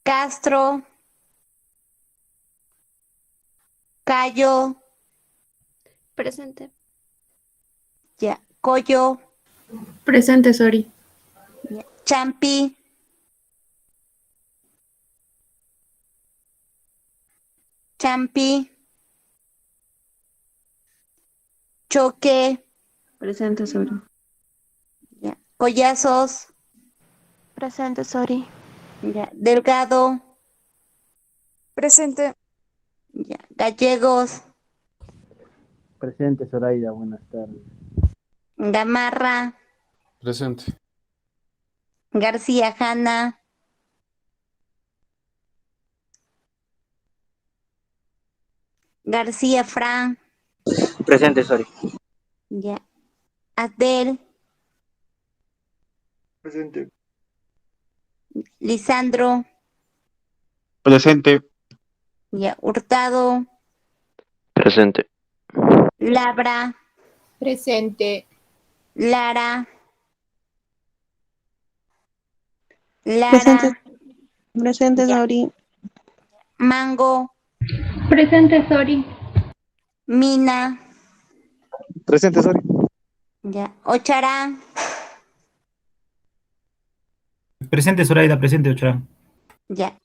Castro, Cayo, Presente. ya. Coyo, Presente, Sori. ya. Champi, Champi, Choque, Presente, Sori. ya. Collazos, Presente, Sori. ya. Delgado, Presente. ya. Gallegos, Presente, Zoraida, buenas tardes. Gamarra, Presente. García Hanna, García Fran, Presente, Sori. ya. Adel, Presente. Lisandro, Presente. ya. Hurtado, Presente. Labra, Presente. Lara, Presente, Lara, presente, ya. Sori. Mango, Presente, Sori. Mina, Presente, Sori. ya. Ocharán, Presente, Zoraida, presente, Ocharán. ya.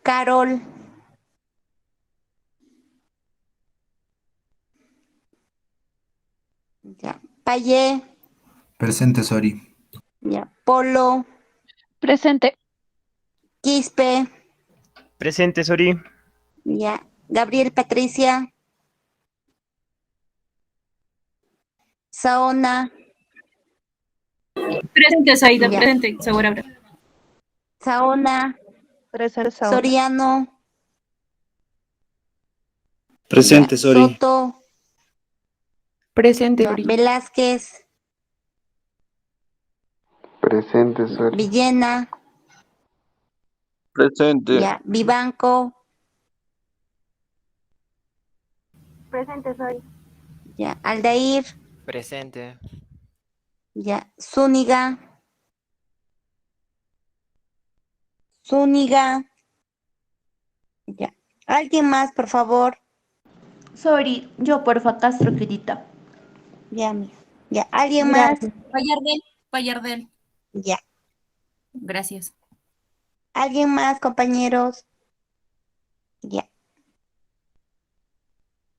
Carol, ya. Payé, Presente, Sori. ya. Polo, Presente. Quispe, Presente, Sori. ya. Gabriel Patricia, Saona, Presente, Saida. ya. Presente, segura. Saona, Presente, Saona. Soriano, Presente, ya. Sori. Soto, Presente, ya. Sori. Velázquez, Presente, ya. Sori. Villena, Presente. ya. Vivanco, Presente, Sori. ya. Aldair, Presente. ya. Zúñiga, Zúñiga, ya. ¿Alguien más, por favor? Sori, yo porfa, Castro Quirita. Ya, mija. Ya. ¿Alguien más? Gracias. Payardel, Payardel. Ya. Gracias. ¿Alguien más, compañeros? Ya.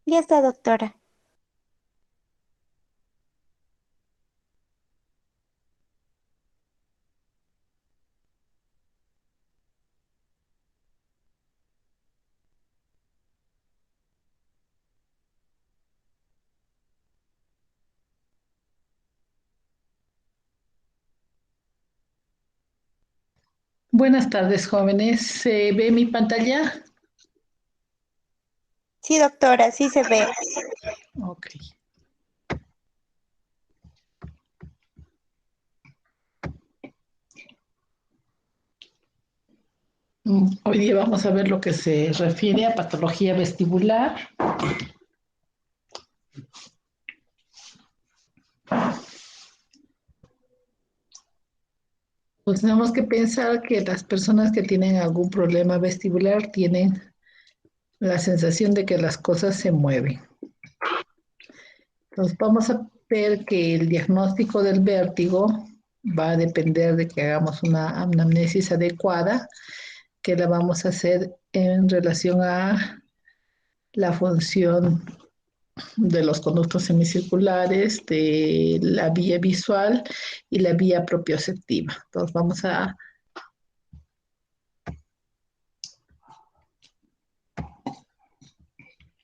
Ya está, doctora. Buenas tardes, jóvenes. ¿Se ve mi pantalla? Sí, doctora, sí se ve. Ok. Hoy día vamos a ver lo que se refiere a patología vestibular. Pues tenemos que pensar que las personas que tienen algún problema vestibular tienen la sensación de que las cosas se mueven. Entonces vamos a ver que el diagnóstico del vértigo va a depender de que hagamos una anamnesis adecuada, que la vamos a hacer en relación a la función de los conductos semicirculares, de la vía visual y la vía propioceptiva. Entonces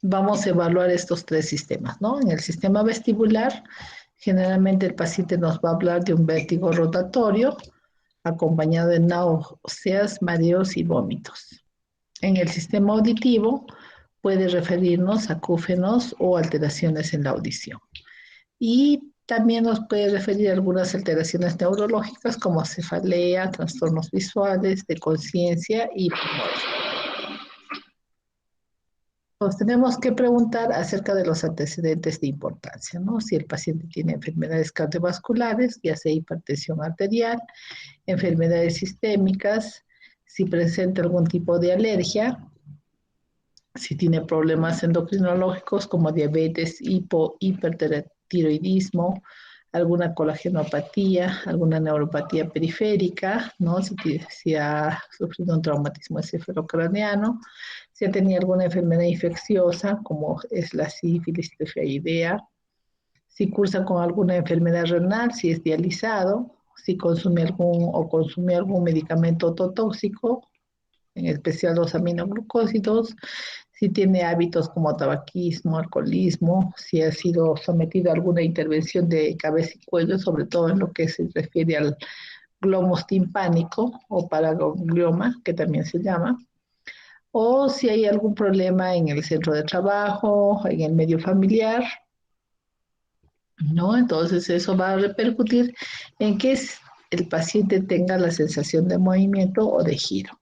vamos a evaluar estos tres sistemas, ¿no? En el sistema vestibular, generalmente el paciente nos va a hablar de un vértigo rotatorio acompañado de náuseas, mareos y vómitos. En el sistema auditivo puede referirnos a acúfenos o alteraciones en la audición. Y también nos puede referir a algunas alteraciones neurológicas como cefalea, trastornos visuales, de conciencia y pulmones. Nos tenemos que preguntar acerca de los antecedentes de importancia, ¿no? Si el paciente tiene enfermedades cardiovasculares, ya sea hipertensión arterial, enfermedades sistémicas, si presenta algún tipo de alergia, si tiene problemas endocrinológicos como diabetes, hipertiroidismo, alguna colagenopatía, alguna neuropatía periférica, ¿no? Si ha sufrido un traumatismo encefalocraneano, si ha tenido alguna enfermedad infecciosa como es la sífilis, tifoidea, si cursa con alguna enfermedad renal, si es dializado, si consume algún medicamento ototóxico, en especial los aminoglucósidos, si tiene hábitos como tabaquismo, alcoholismo, si ha sido sometido a alguna intervención de cabeza y cuello, sobre todo en lo que se refiere al glomus timpánico o paraganglioma, que también se llama, o si hay algún problema en el centro de trabajo, en el medio familiar, ¿no? Entonces eso va a repercutir en que el paciente tenga la sensación de movimiento o de giro.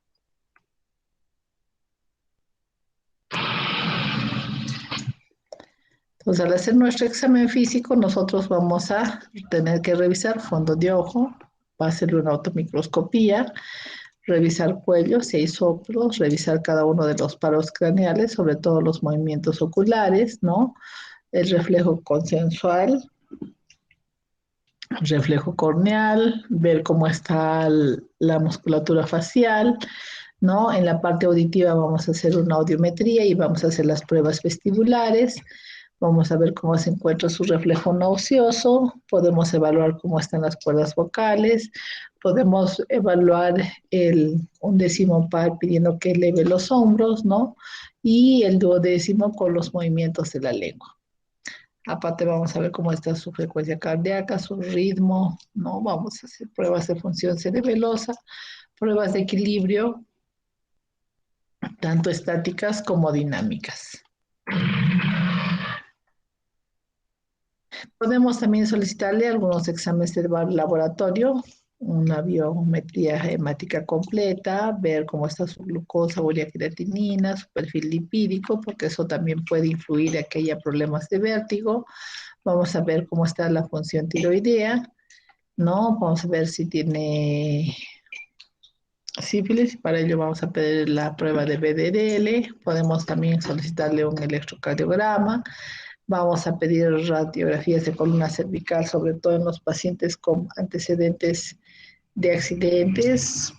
Entonces, al hacer nuestro examen físico, nosotros vamos a tener que revisar fondo de ojo, va a hacerle una automicroscopía, revisar cuello, si hay soplos, revisar cada uno de los paros craneales, sobre todo los movimientos oculares, ¿no? El reflejo consensual, reflejo corneal, ver cómo está la musculatura facial, ¿no? En la parte auditiva vamos a hacer una audiometría y vamos a hacer las pruebas vestibulares. Vamos a ver cómo se encuentra su reflejo nauseoso, podemos evaluar cómo están las cuerdas vocales, podemos evaluar un décimo par pidiendo que eleve los hombros, ¿no? Y el duodécimo con los movimientos de la lengua. Aparte vamos a ver cómo está su frecuencia cardíaca, su ritmo, ¿no? Vamos a hacer pruebas de función cerebelosa, pruebas de equilibrio, tanto estáticas como dinámicas. Podemos también solicitarle algunos exámenes de laboratorio, una biometría hemática completa, ver cómo está su glucosa, urea, creatinina, su perfil lipídico, porque eso también puede influir en que haya problemas de vértigo. Vamos a ver cómo está la función tiroidea, ¿no? Vamos a ver si tiene sífilis, para ello vamos a pedir la prueba de BDDL. Podemos también solicitarle un electrocardiograma. Vamos a pedir radiografías de columna cervical, sobre todo en los pacientes con antecedentes de accidentes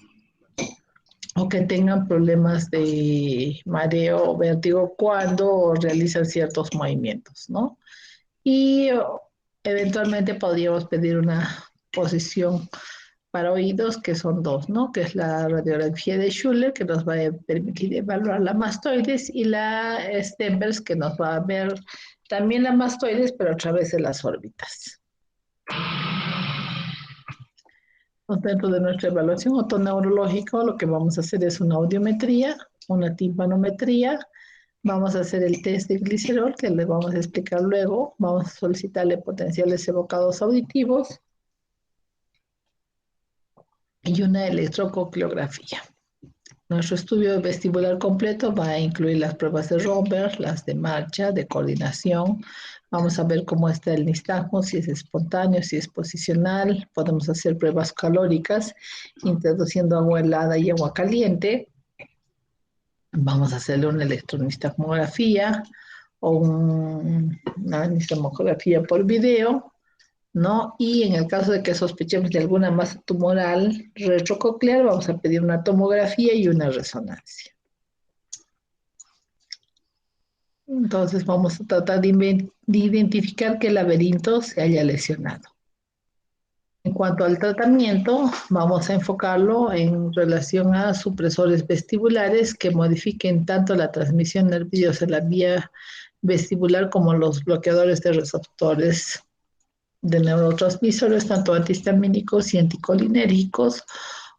o que tengan problemas de mareo o vértigo cuando realizan ciertos movimientos, ¿no? Y eventualmente podríamos pedir una posición para oídos, que son dos, ¿no? Que es la radiografía de Schuller, que nos va a permitir evaluar la mastoides, y la Stembers, que nos va a ver también la mastoides, pero a través de las órbitas. Dentro de nuestra evaluación otoneurológica, lo que vamos a hacer es una audiometría, una timpanometría, vamos a hacer el test de glicerol, que les vamos a explicar luego, vamos a solicitarle potenciales evocados auditivos y una electrococleografía. Nuestro estudio vestibular completo va a incluir las pruebas de Romberg, las de marcha, de coordinación. Vamos a ver cómo está el nistagmo, si es espontáneo, si es posicional. Podemos hacer pruebas calóricas, introduciendo agua helada y agua caliente. Vamos a hacerle una electronistagmografía o una nistagmografía por video, ¿no? Y en el caso de que sospechemos de alguna masa tumoral retrococlear, vamos a pedir una tomografía y una resonancia. Entonces vamos a tratar de identificar qué laberinto se haya lesionado. En cuanto al tratamiento, vamos a enfocarlo en relación a supresores vestibulares que modifiquen tanto la transmisión nerviosa en la vía vestibular como los bloqueadores de receptores de neurotransmisores, tanto antihistamínicos y anticolinérgicos,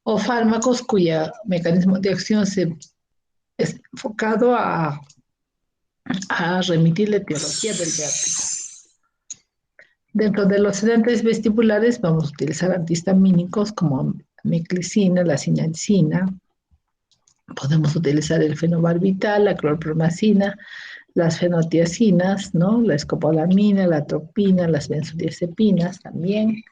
o fármacos cuya mecanismo de acción es enfocado a remitir la etiología del vértigo. Dentro de los sedentes vestibulares vamos a utilizar antihistamínicos como meclicina, la cinacina. Podemos utilizar el fenobarbital, la clorpromacina, las fenotiacinas, ¿no? La escopolamina, la atropina, las benzodiazepinas también.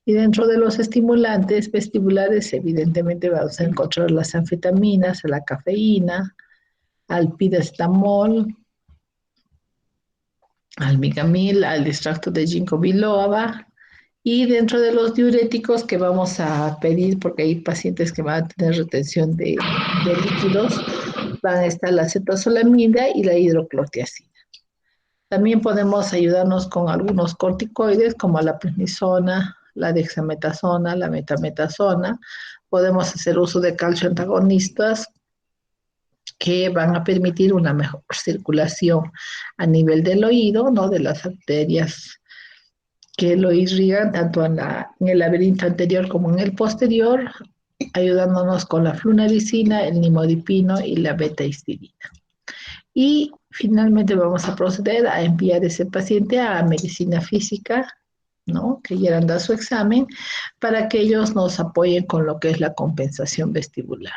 Y dentro de los estimulantes vestibulares, evidentemente vamos a encontrar las anfetaminas, la cafeína, alpirestamol, almigamil, al extracto de ginkgo biloba. Y dentro de los diuréticos que vamos a pedir, porque hay pacientes que van a tener retención de líquidos, van a estar la acetazolamida y la hidroclorotiazida. También podemos ayudarnos con algunos corticoides como la prednisona, la dexametasona, la metametasona. Podemos hacer uso de calcio antagonistas que van a permitir una mejor circulación a nivel del oído, ¿no? De las arterias que lo irrigan tanto en el laberinto anterior como en el posterior, ayudándonos con la flunaricina, el nimodipino y la beta-histidina. Y finalmente vamos a proceder a enviar ese paciente a medicina física, ¿no? Que quieran dar su examen, para que ellos nos apoyen con lo que es la compensación vestibular.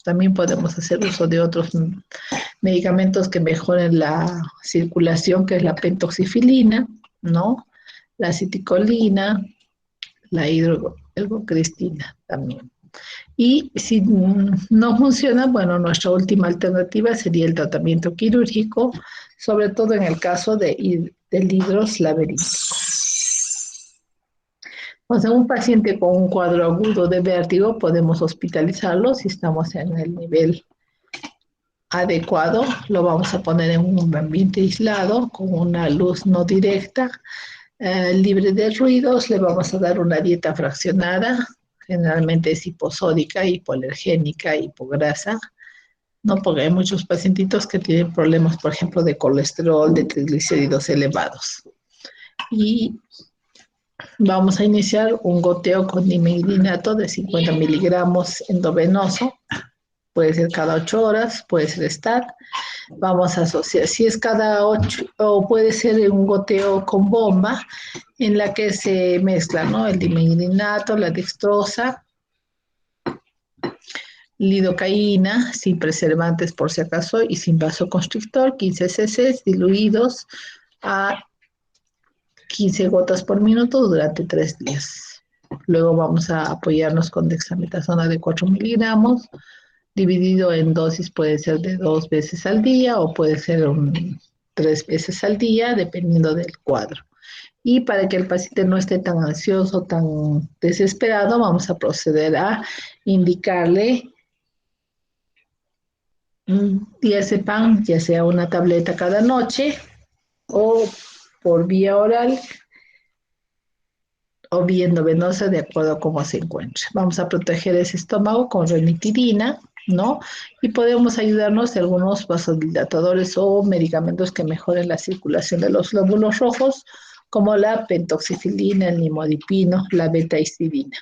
También podemos hacer uso de otros medicamentos que mejoren la circulación, que es la pentoxifilina, ¿no? La aceticolina, la hidroelgocristina también. Y si no funciona, bueno, nuestra última alternativa sería el tratamiento quirúrgico, sobre todo en el caso del hidros laberítico. O sea, un paciente con un cuadro agudo de vértigo podemos hospitalizarlo si estamos en el nivel adecuado. Lo vamos a poner en un ambiente aislado, con una luz no directa, libre de ruidos. Le vamos a dar una dieta fraccionada, generalmente es hiposódica, hipoalergénica, hipograsa, ¿no? Porque hay muchos pacientitos que tienen problemas, por ejemplo, de colesterol, de triglicéridos elevados. Y vamos a iniciar un goteo con dimeglinato de 50 miligramos endovenoso. Puede ser cada 8 horas, puede ser STAT. Vamos a asociar, si es cada 8, o puede ser un goteo con bomba, en la que se mezcla, ¿no? El dimeglinato, la dextrosa, lidocaína, sin preservantes por si acaso, y sin vasoconstrictor, 15 cc diluidos a 15 gotas por minuto durante 3 días. Luego vamos a apoyarnos con dexametasona de 4 miligramos, dividido en dosis, puede ser de 2 veces al día o puede ser 3 veces al día, dependiendo del cuadro. Y para que el paciente no esté tan ansioso, tan desesperado, vamos a proceder a indicarle diazepam, ya sea una tableta cada noche o por vía oral o vía endovenosa, de acuerdo a cómo se encuentre. Vamos a proteger ese estómago con ranitidina, ¿no? Y podemos ayudarnos de algunos vasodilatadores o medicamentos que mejoren la circulación de los glóbulos rojos, como la pentoxifilina, el nimodipino, la beta-histidina.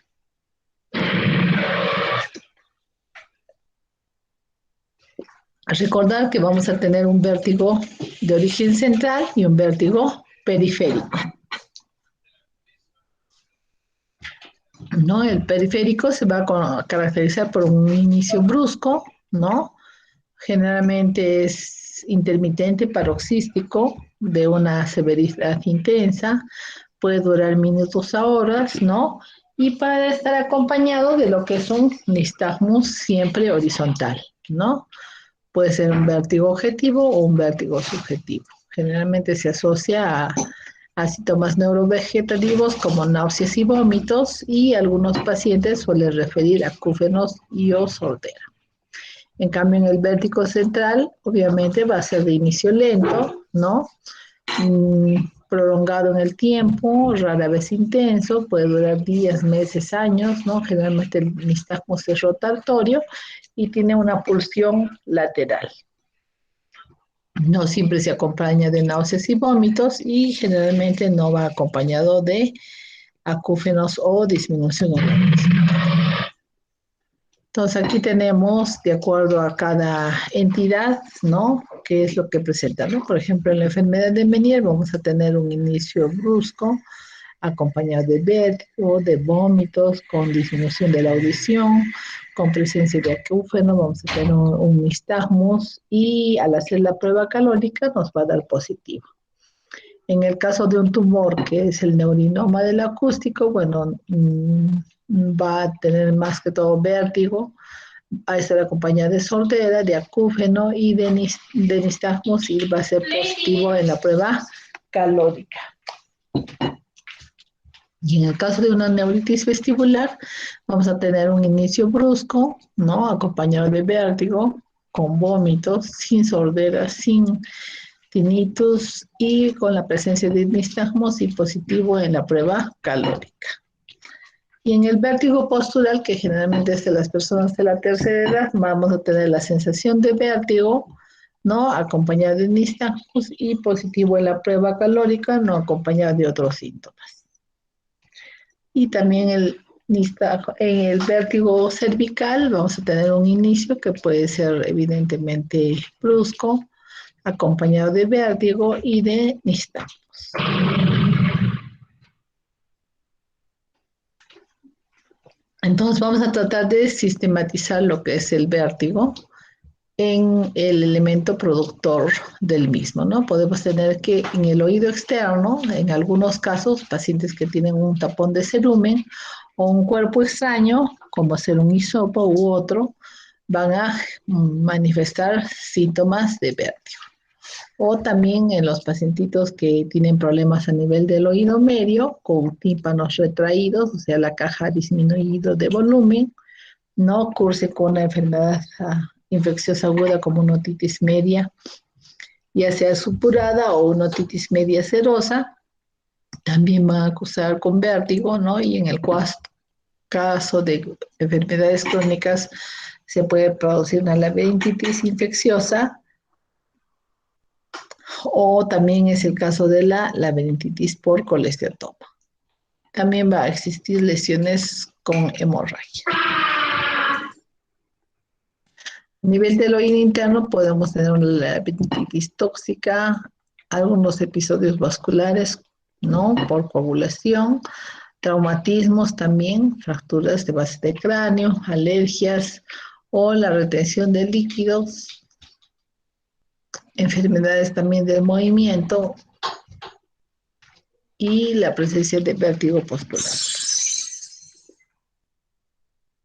Recordar que vamos a tener un vértigo de origen central y un vértigo periférico. ¿No? El periférico se va a caracterizar por un inicio brusco, ¿no? Generalmente es intermitente, paroxístico, de una severidad intensa, puede durar minutos a horas, ¿no? Y para estar acompañado de lo que es un nistagmus siempre horizontal, ¿no? Puede ser un vértigo objetivo o un vértigo subjetivo. Generalmente se asocia a síntomas neurovegetativos como náuseas y vómitos, y algunos pacientes suelen referir a acúfenos y o sordera. En cambio, en el vértigo central, obviamente va a ser de inicio lento, ¿no? Prolongado en el tiempo, rara vez intenso, puede durar días, meses, años, ¿no? Generalmente el nistagmus es rotatorio y tiene una pulsión lateral. No siempre se acompaña de náuseas y vómitos y generalmente no va acompañado de acúfenos o disminución en la presión. Entonces aquí tenemos, de acuerdo a cada entidad, ¿no? ¿Qué es lo que presenta, ¿no? Por ejemplo, en la enfermedad de Meniere vamos a tener un inicio brusco, acompañado de vértigo, de vómitos, con disminución de la audición, con presencia de acúfeno, vamos a tener un nistagmus y al hacer la prueba calórica nos va a dar positivo. En el caso de un tumor que es el neurinoma del acústico, bueno, va a tener más que todo vértigo, va a estar acompañada de sordera, de acúfeno y de nistagmos y va a ser positivo en la prueba calórica. Y en el caso de una neuritis vestibular, vamos a tener un inicio brusco, ¿no? Acompañado de vértigo, con vómitos, sin sordera, sin tinnitus y con la presencia de nistagmos y positivo en la prueba calórica. Y en el vértigo postural, que generalmente es de las personas de la tercera edad, vamos a tener la sensación de vértigo, ¿no? Acompañada de nistagmos y positivo en la prueba calórica, no acompañada de otros síntomas. Y también en el vértigo cervical vamos a tener un inicio que puede ser evidentemente brusco, acompañado de vértigo y de nistagmos. Entonces vamos a tratar de sistematizar lo que es el vértigo en el elemento productor del mismo, ¿no? Podemos tener que en el oído externo, en algunos casos, pacientes que tienen un tapón de cerumen o un cuerpo extraño, como ser un hisopo u otro, van a manifestar síntomas de vértigo. O también en los pacientitos que tienen problemas a nivel del oído medio, con tímpanos retraídos, o sea, la caja ha disminuido de volumen, no curse con una enfermedad infecciosa aguda como una otitis media, ya sea supurada o una otitis media serosa, también va a cursar con vértigo, ¿no? Y en el caso de enfermedades crónicas se puede producir una labirinthitis infecciosa, o también es el caso de la labirinthitis por colesteatoma. También va a existir lesiones con hemorragia. A nivel del oído interno podemos tener una labirinthitis tóxica, algunos episodios vasculares, ¿no? Por coagulación, traumatismos también, fracturas de base de cráneo, alergias o la retención de líquidos, enfermedades también del movimiento y la presencia de vértigo postural.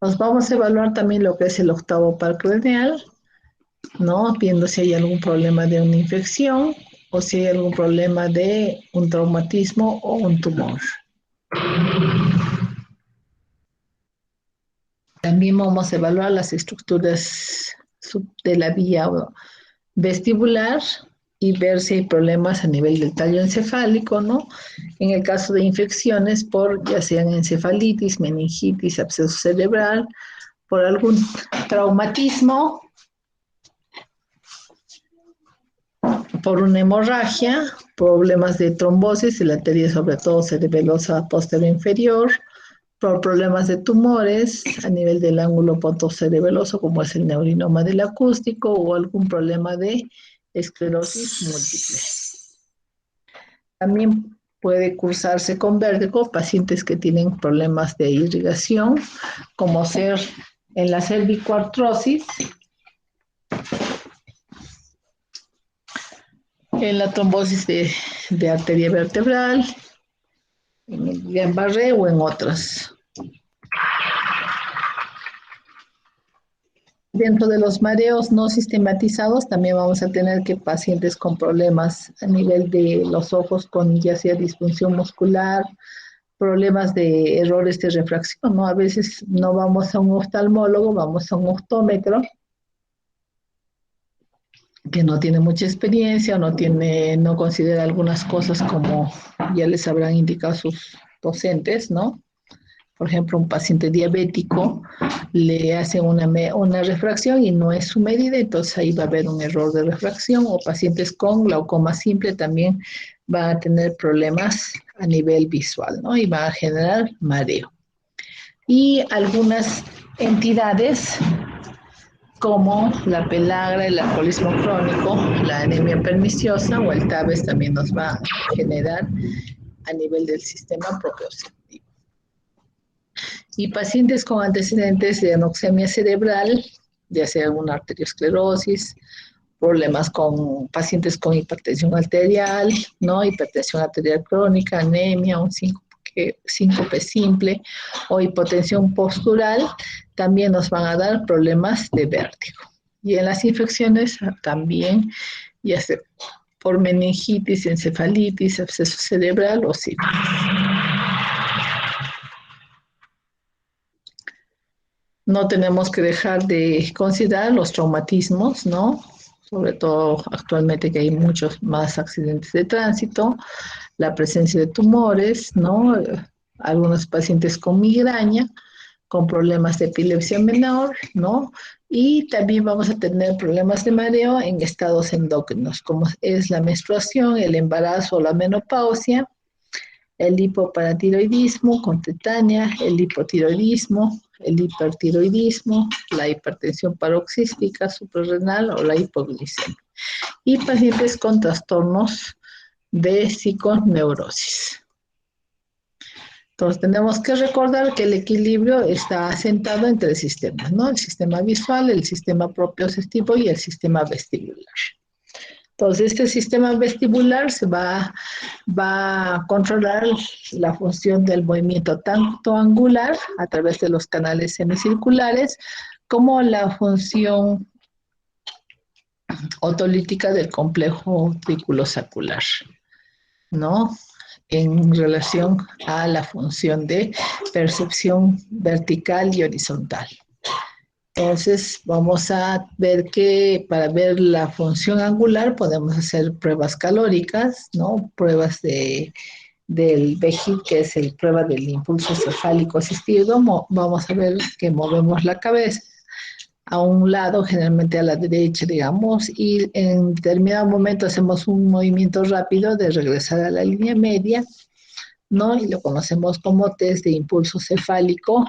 Nos vamos a evaluar también lo que es el octavo par craneal, ¿no? Viendo si hay algún problema de una infección o si hay algún problema de un traumatismo o un tumor. También vamos a evaluar las estructuras de la vía vestibular y ver si hay problemas a nivel del tallo encefálico, ¿no? En el caso de infecciones por ya sean encefalitis, meningitis, absceso cerebral, por algún traumatismo, por una hemorragia, problemas de trombosis de la arteria sobre todo cerebelosa posterior inferior, por problemas de tumores a nivel del ángulo pontocerebeloso como es el neurinoma del acústico o algún problema de esclerosis múltiple. También puede cursarse con vértigo pacientes que tienen problemas de irrigación, como ser en la cervicoartrosis, en la trombosis de arteria vertebral, en el Guillain-Barré o en otras. Dentro de los mareos no sistematizados también vamos a tener que pacientes con problemas a nivel de los ojos con ya sea disfunción muscular, problemas de errores de refracción, ¿no? A veces no vamos a un oftalmólogo, vamos a un optómetro que no tiene mucha experiencia o no considera algunas cosas como ya les habrán indicado sus docentes, ¿no? Por ejemplo, un paciente diabético le hacen una refracción y no es su medida, entonces ahí va a haber un error de refracción, o pacientes con glaucoma simple también van a tener problemas a nivel visual, ¿no? Y va a generar mareo. Y algunas entidades como la pelagra, el alcoholismo crónico, la anemia perniciosa o el TABES también nos va a generar a nivel del sistema propioceptivo. Y pacientes con antecedentes de anoxemia cerebral, ya sea una arteriosclerosis problemas con pacientes con hipertensión arterial, ¿no? Hipertensión arterial crónica, anemia, un síncope simple o hipotensión postural, también nos van a dar problemas de vértigo. Y en las infecciones también, ya sea por meningitis, encefalitis, absceso cerebral o sífilis. No tenemos que dejar de considerar los traumatismos, ¿no? Sobre todo actualmente que hay muchos más accidentes de tránsito, la presencia de tumores, ¿no? Algunos pacientes con migraña, con problemas de epilepsia menor, ¿no? Y también vamos a tener problemas de mareo en estados endócrinos, como es la menstruación, el embarazo o la menopausia, el hipoparatiroidismo con tetania, el hipotiroidismo, el hipertiroidismo, la hipertensión paroxística suprarrenal o la hipoglicemia. Y pacientes con trastornos de psiconeurosis. Entonces tenemos que recordar que el equilibrio está asentado en tres sistemas, ¿no? El sistema visual, el sistema propioceptivo y el sistema vestibular. Entonces este sistema vestibular se va a controlar la función del movimiento tanto angular a través de los canales semicirculares como la función otolítica del complejo triculosacular, ¿no? En relación a la función de percepción vertical y horizontal. Entonces, vamos a ver que para ver la función angular podemos hacer pruebas calóricas, ¿no? Pruebas del VEGID, que es el prueba del impulso cefálico asistido. Vamos a ver que movemos la cabeza a un lado, generalmente a la derecha, digamos, y en determinado momento hacemos un movimiento rápido de regresar a la línea media, ¿no? Y lo conocemos como test de impulso cefálico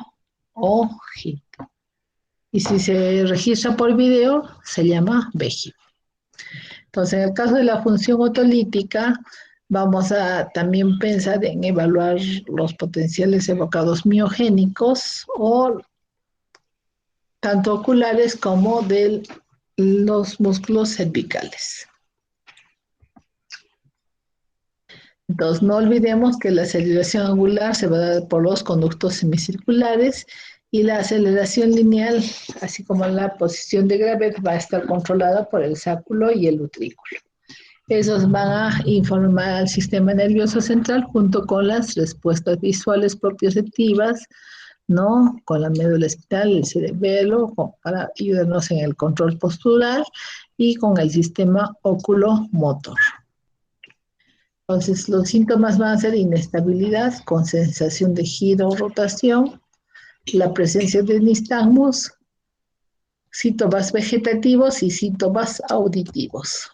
o HIT. Y si se registra por video, se llama VEGID. Entonces, en el caso de la función otolítica, vamos a también pensar en evaluar los potenciales evocados miogénicos o tanto oculares como de los músculos cervicales. Entonces, no olvidemos que la aceleración angular se va a dar por los conductos semicirculares y la aceleración lineal, así como la posición de Gravett, va a estar controlada por el sáculo y el utrículo. Esos van a informar al sistema nervioso central junto con las respuestas visuales propioceptivas, ¿no? Con la médula espinal, el cerebelo, para ayudarnos en el control postural y con el sistema oculomotor. Entonces, los síntomas van a ser inestabilidad con sensación de giro o rotación, la presencia de nistagmus, síntomas vegetativos y síntomas auditivos.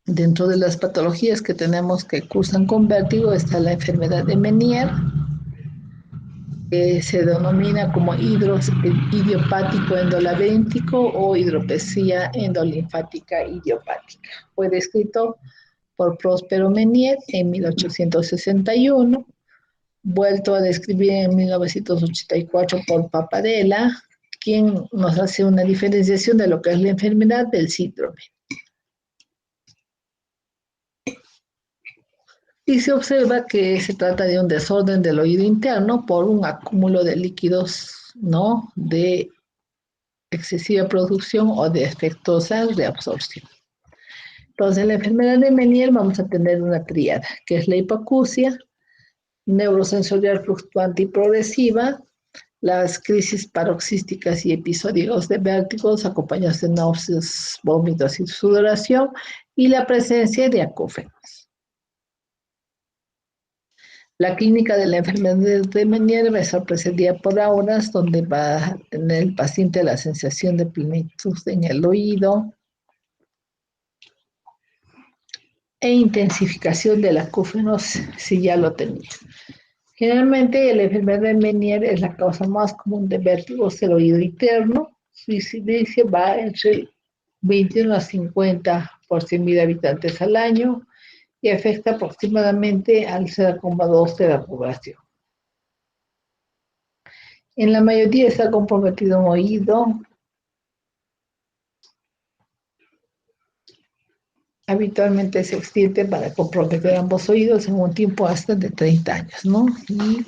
Dentro de las patologías que tenemos que cursan con vértigo está la enfermedad de Meniere, que se denomina como idiopático endolavéntico o hidropesía endolinfática idiopática. Fue descrito por Próspero Meniere en 1861, vuelto a describir en 1984 por Papadella, quien nos hace una diferenciación de lo que es la enfermedad del síndrome. Y se observa que se trata de un desorden del oído interno por un acúmulo de líquidos, ¿no? De excesiva producción o defectuosa reabsorción. Entonces, en la enfermedad de Meniere vamos a tener una tríada, que es la hipoacusia, neurosensorial fluctuante y progresiva, las crisis paroxísticas y episódicos de vértigos acompañados de náuseas, vómitos y sudoración, y la presencia de acúfenos. La clínica de la enfermedad de Meniere va a estar precedida por auras, donde va a tener el paciente la sensación de plenitud en el oído e intensificación del acúfeno si ya lo tenía. Generalmente la enfermedad de Meniere es la causa más común de vértigos del oído interno. Su incidencia va entre el 21 a 50 por 100.000 habitantes al año y afecta aproximadamente al 0,2 de la población. En la mayoría está comprometido un oído habitualmente se extiende para comprometer ambos oídos en un tiempo hasta de 30 años, ¿no? Y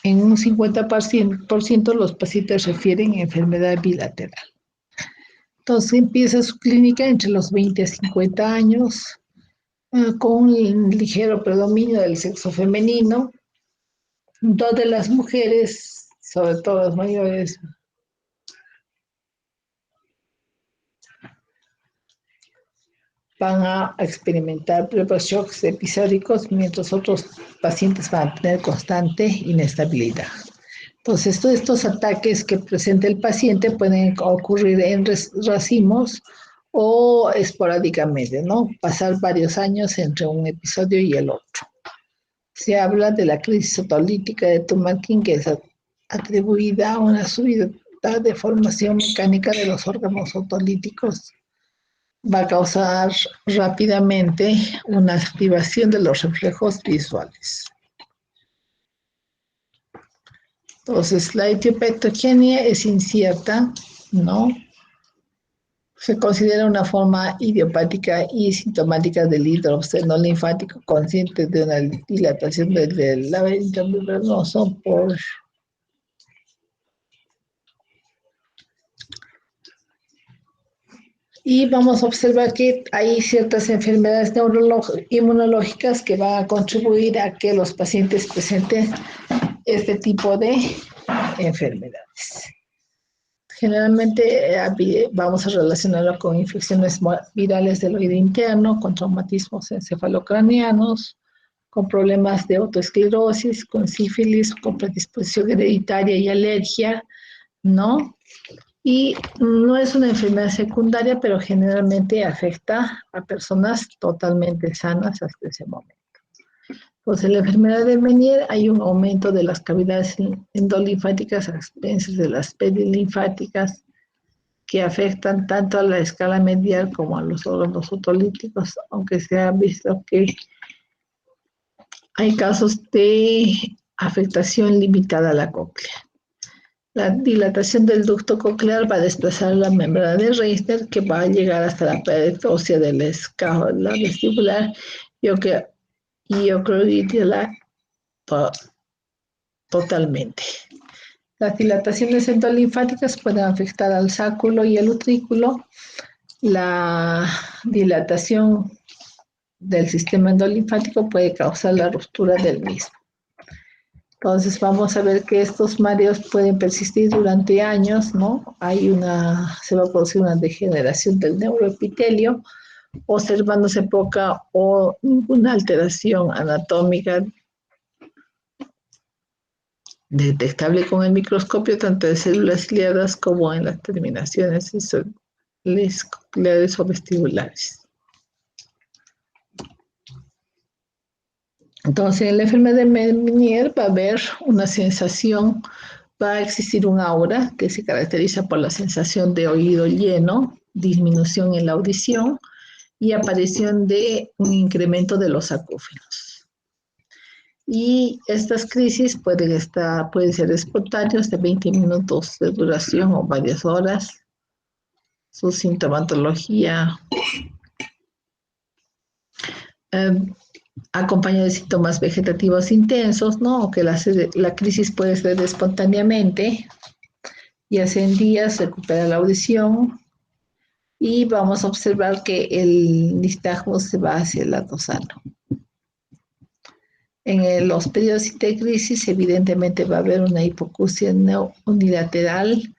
en un 50% los pacientes refieren a enfermedad bilateral. Entonces empieza su clínica entre los 20 a 50 años, con un ligero predominio del sexo femenino, donde las mujeres, sobre todo las mayores, van a experimentar pruebas shocks episódicos, mientras otros pacientes van a tener constante inestabilidad. Entonces, todos estos ataques que presenta el paciente pueden ocurrir en racimos o esporádicamente, ¿no? Pasar varios años entre un episodio y el otro. Se habla de la crisis otolítica de Tumarkin, que es atribuida a una subida de formación mecánica de los órganos otolíticos. Va a causar rápidamente una activación de los reflejos visuales. Entonces, la etiopectogenia es incierta, ¿no? Se considera una forma idiopática y sintomática del hidroceno linfático consciente de una dilatación del laberinto membranoso por y vamos a observar que hay ciertas enfermedades inmunológicas que van a contribuir a que los pacientes presenten este tipo de enfermedades. Generalmente vamos a relacionarlo con infecciones virales del oído interno, con traumatismos encefalocraneanos, con problemas de autoesclerosis, con sífilis, con predisposición hereditaria y alergia, ¿no? Y no es una enfermedad secundaria, pero generalmente afecta a personas totalmente sanas hasta ese momento. Pues en la enfermedad de Meniere hay un aumento de las cavidades endolinfáticas a expensas de las perilinfáticas que afectan tanto a la escala medial como a los órganos otolíticos, aunque se ha visto que hay casos de afectación limitada a la cóclea. La dilatación del ducto coclear va a desplazar la membrana de Reissner, que va a llegar hasta la pared ósea de la escápula vestibular y ocluirla totalmente. Las dilataciones endolinfáticas pueden afectar al sáculo y el utrículo. La dilatación del sistema endolinfático puede causar la ruptura del mismo. Entonces vamos a ver que estos mareos pueden persistir durante años, ¿no? Se va a producir una degeneración del neuroepitelio, observándose poca o ninguna alteración anatómica detectable con el microscopio, tanto de células ciliadas como en las terminaciones cocleares o vestibulares. Entonces, en la enfermedad de Meniere va a haber una sensación, va a existir un aura que se caracteriza por la sensación de oído lleno, disminución en la audición y aparición de un incremento de los acúfenos. Y estas crisis pueden ser espontáneas de 20 minutos de duración o varias horas. Su sintomatología acompaña de síntomas vegetativos intensos, ¿no? O que la crisis puede ser espontáneamente, y hace en días recupera la audición, y vamos a observar que el nistagmo se va hacia el lado sano. En los periodos de crisis, evidentemente va a haber una hipoacusia unilateral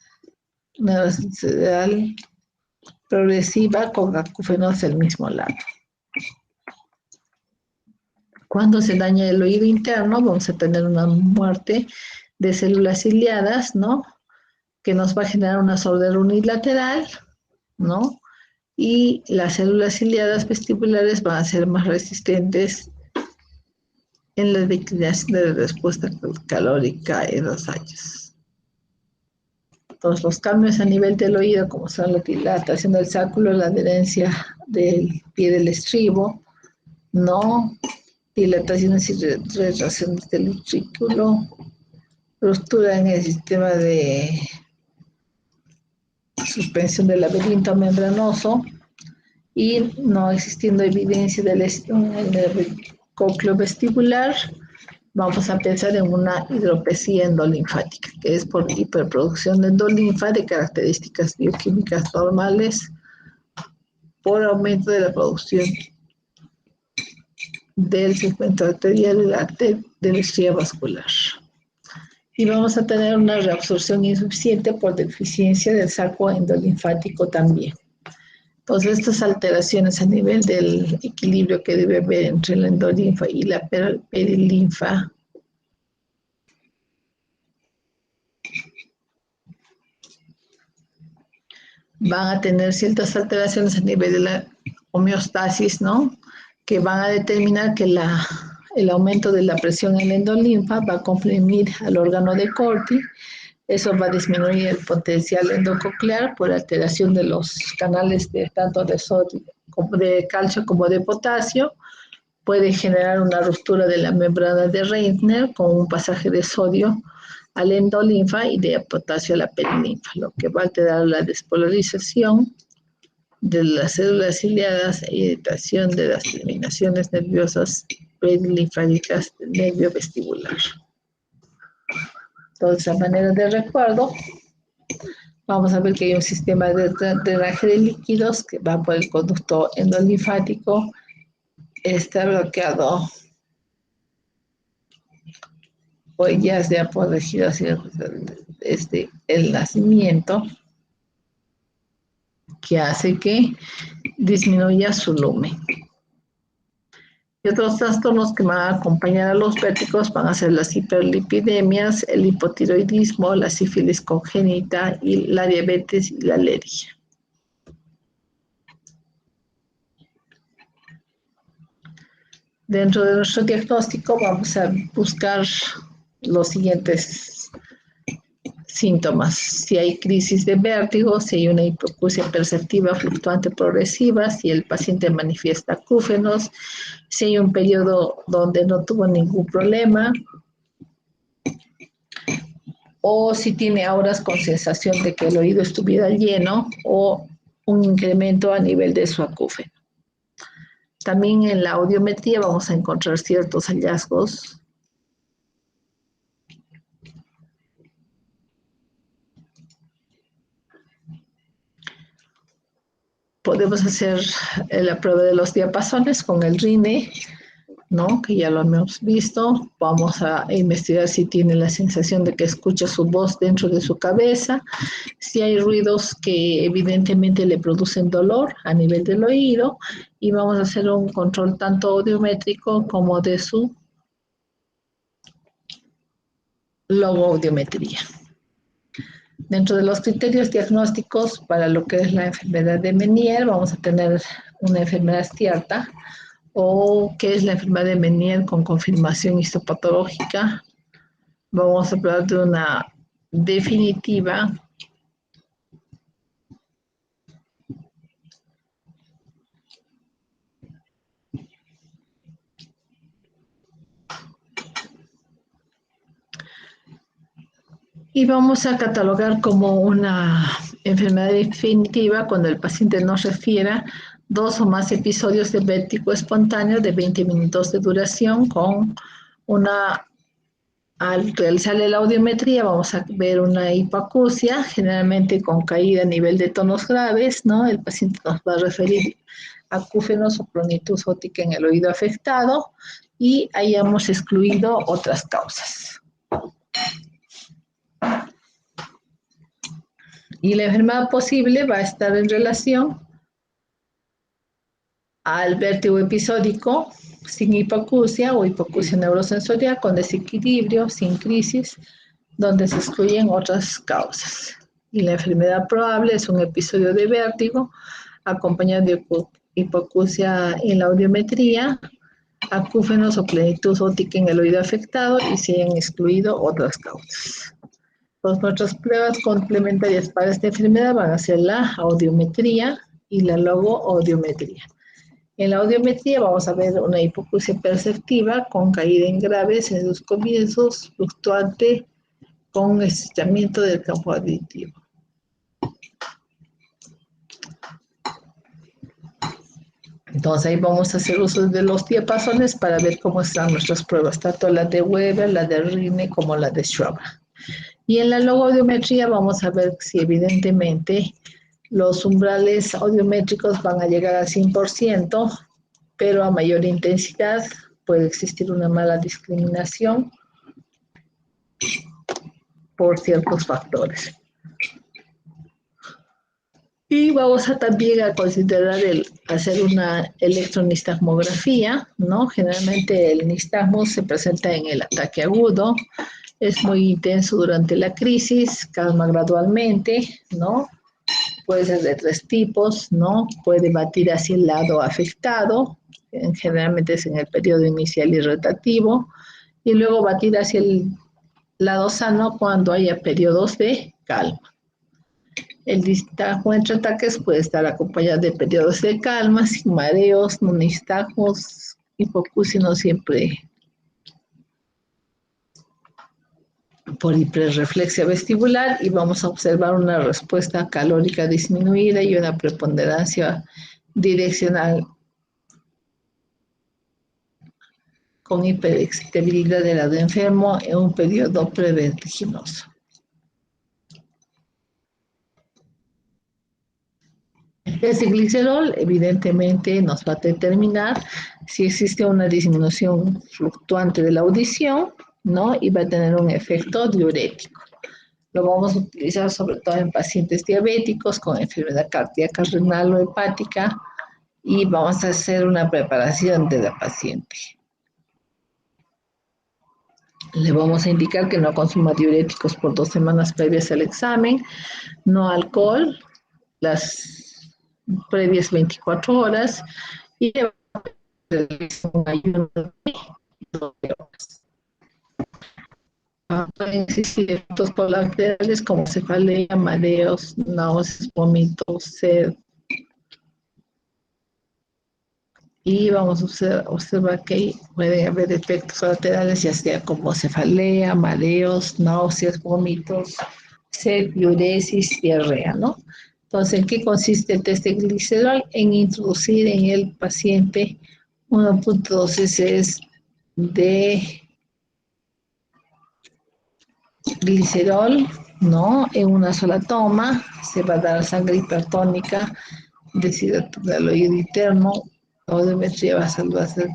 progresiva con acúfenos del mismo lado. Cuando se daña el oído interno, vamos a tener una muerte de células ciliadas, ¿no? Que nos va a generar una sordera unilateral, ¿no? Y las células ciliadas vestibulares van a ser más resistentes en la declinación de la respuesta calórica en los años. Entonces, los cambios a nivel del oído, como son la dilatación del sáculo, la adherencia del pie del estribo, ¿no? Dilataciones y retracciones del utrículo, ruptura en el sistema de suspensión del laberinto membranoso y no existiendo evidencia de lesión en el cócleo vestibular, vamos a pensar en una hidropesía endolinfática, que es por hiperproducción de endolinfa de características bioquímicas normales por aumento de la producción del segmento arterial de la estrella vascular. Y vamos a tener una reabsorción insuficiente por deficiencia del saco endolinfático también. Entonces, estas alteraciones a nivel del equilibrio que debe haber entre la endolinfa y la perilinfa van a tener ciertas alteraciones a nivel de la homeostasis, ¿no? Que van a determinar que el aumento de la presión en la endolinfa va a comprimir al órgano de Corti. Eso va a disminuir el potencial endococlear por alteración de los canales de tanto de sodio, como de calcio como de potasio. Puede generar una ruptura de la membrana de Reitner con un pasaje de sodio a la endolinfa y de potasio a la perilinfa, lo que va a alterar la despolarización de las células ciliadas e irritación de las terminaciones nerviosas perilinfáticas del nervio vestibular. Entonces, a manera de recuerdo, vamos a ver que hay un sistema de drenaje de líquidos que va por el conducto endolinfático, está bloqueado o ya se ha protegido desde el nacimiento, que hace que disminuya su lumen. Y otros trastornos que van a acompañar a los vértigos van a ser las hiperlipidemias, el hipotiroidismo, la sífilis congénita y la diabetes y la alergia. Dentro de nuestro diagnóstico vamos a buscar los siguientes síntomas. Si hay crisis de vértigo, si hay una hipoacusia perceptiva fluctuante progresiva, si el paciente manifiesta acúfenos, si hay un periodo donde no tuvo ningún problema, o si tiene auras con sensación de que el oído estuviera lleno o un incremento a nivel de su acúfeno. También en la audiometría vamos a encontrar ciertos hallazgos. Podemos hacer la prueba de los diapasones con el RINE, ¿no? Que ya lo hemos visto. Vamos a investigar si tiene la sensación de que escucha su voz dentro de su cabeza, si hay ruidos que evidentemente le producen dolor a nivel del oído, y vamos a hacer un control tanto audiométrico como de su logoaudiometría. Dentro de los criterios diagnósticos para lo que es la enfermedad de Menier, vamos a tener una enfermedad cierta, o qué es la enfermedad de Menier con confirmación histopatológica. Vamos a hablar de una definitiva y vamos a catalogar como una enfermedad definitiva cuando el paciente nos refiera 2 o más episodios de vértigo espontáneo de 20 minutos de duración con una... Al realizarle la audiometría vamos a ver una hipoacusia, generalmente con caída a nivel de tonos graves, ¿no? El paciente nos va a referir acúfenos o clonitis óptica en el oído afectado y hayamos excluido otras causas. Y la enfermedad posible va a estar en relación al vértigo episódico sin hipoacusia o hipoacusia neurosensorial con desequilibrio, sin crisis, donde se excluyen otras causas. Y la enfermedad probable es un episodio de vértigo acompañado de hipoacusia en la audiometría, acúfenos o plenitud óptica en el oído afectado y se han excluido otras causas. Pues nuestras pruebas complementarias para esta enfermedad van a ser la audiometría y la logoaudiometría. En la audiometría vamos a ver una hipoacusia perceptiva con caída en graves en sus comienzos, fluctuante con estrechamiento del campo auditivo. Entonces ahí vamos a hacer uso de los diapasones para ver cómo están nuestras pruebas, tanto la de Weber, la de Rinne como la de Schroeder. Y en la logoaudiometría vamos a ver si evidentemente los umbrales audiométricos van a llegar al 100%, pero a mayor intensidad puede existir una mala discriminación por ciertos factores. Y vamos a también a considerar hacer una electronistagmografía, ¿no? Generalmente el nistagmo se presenta en el ataque agudo, es muy intenso durante la crisis, calma gradualmente, ¿no? Puede ser de 3 tipos, ¿no? Puede batir hacia el lado afectado, generalmente es en el periodo inicial y rotativo, y luego batir hacia el lado sano cuando haya periodos de calma. El nistagmo entre ataques puede estar acompañado de periodos de calma, sin mareos, no nistagmos, hipoacusia no siempre por hiperreflexia vestibular, y vamos a observar una respuesta calórica disminuida y una preponderancia direccional con hiperexcitabilidad del lado enfermo en un periodo prevertiginoso. El test de glicerol evidentemente nos va a determinar si existe una disminución fluctuante de la audición, ¿no? Y va a tener un efecto diurético. Lo vamos a utilizar sobre todo en pacientes diabéticos con enfermedad cardíaca, renal o hepática, y vamos a hacer una preparación de la paciente. Le vamos a indicar que no consuma diuréticos por 2 semanas previas al examen, no alcohol, las previas 24 horas, y le vamos a realizar un ayuno de 12 horas. Pueden existir efectos colaterales como cefalea, mareos, náuseas, vómitos, sed. Y vamos a observar que pueden haber efectos colaterales, ya sea como cefalea, mareos, náuseas, vómitos, sed, diuresis, diarrea, ¿no? Entonces, ¿en qué consiste el test de glicerol? En introducir en el paciente 1.2 cc de glicerol, ¿no? En una sola toma, se va a dar sangre hipertónica, deshidrataloide interno, la audiometría va a ser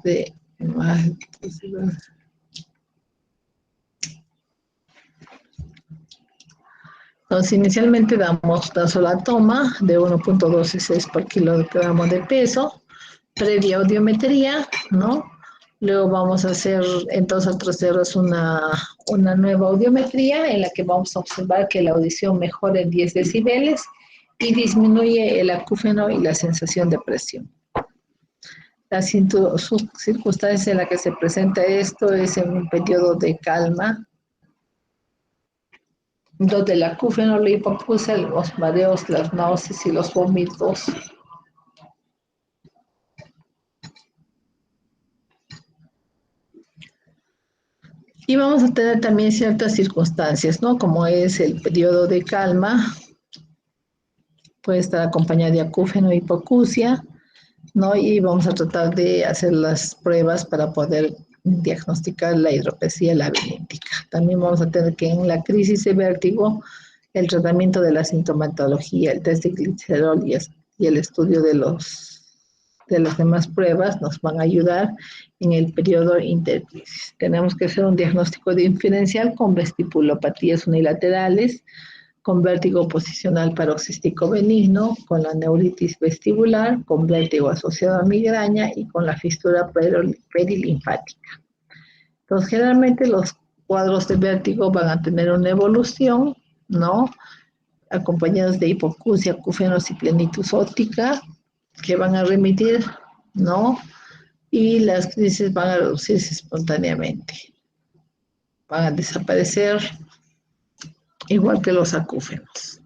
de más. Entonces, inicialmente damos una sola toma de 1.2 cc por kilogramo de peso, previa audiometría, ¿no? Luego vamos a hacer, entonces, al terceros una nueva audiometría en la que vamos a observar que la audición mejora en 10 decibeles y disminuye el acúfeno y la sensación de presión. La circunstancia en la que se presenta esto es en un periodo de calma, donde el acúfeno, la hipoacusia, los mareos, las náuseas y los vómitos y vamos a tener también ciertas circunstancias, ¿no? Como es el periodo de calma, puede estar acompañado de acúfeno e hipoacusia, ¿no? Y vamos a tratar de hacer las pruebas para poder diagnosticar la hidropesía labilíntica. También vamos a tener que en la crisis de vértigo, el tratamiento de la sintomatología, el test de glicerol y el estudio de las demás pruebas nos van a ayudar en el periodo intercrisis. Tenemos que hacer un diagnóstico diferencial con vestibulopatías unilaterales, con vértigo posicional paroxístico benigno, con la neuritis vestibular, con vértigo asociado a migraña y con la fisura perilinfática. Entonces, generalmente los cuadros de vértigo van a tener una evolución, ¿no? Acompañados de hipoacusia, acúfenos y plenitud óptica, que van a remitir, ¿no? Y las crisis van a reducirse espontáneamente. Van a desaparecer igual que los acúfenos.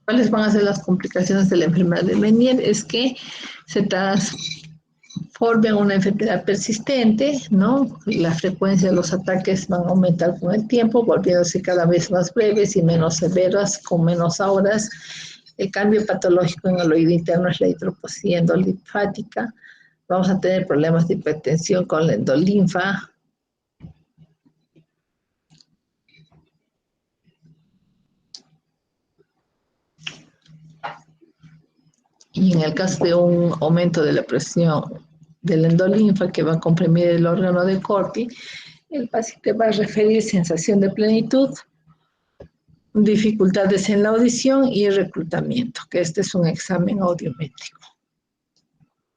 ¿Cuáles van a ser las complicaciones de la enfermedad de Meniere? Es que se transforma en una enfermedad persistente, ¿no? La frecuencia de los ataques van a aumentar con el tiempo, volviéndose cada vez más breves y menos severas, con menos horas. El cambio patológico en el oído interno es la hidroposía endolinfática. Vamos a tener problemas de hipertensión con la endolinfa. Y en el caso de un aumento de la presión de la endolinfa que va a comprimir el órgano de Corti, el paciente va a referir sensación de plenitud, dificultades en la audición y reclutamiento, que este es un examen audiométrico.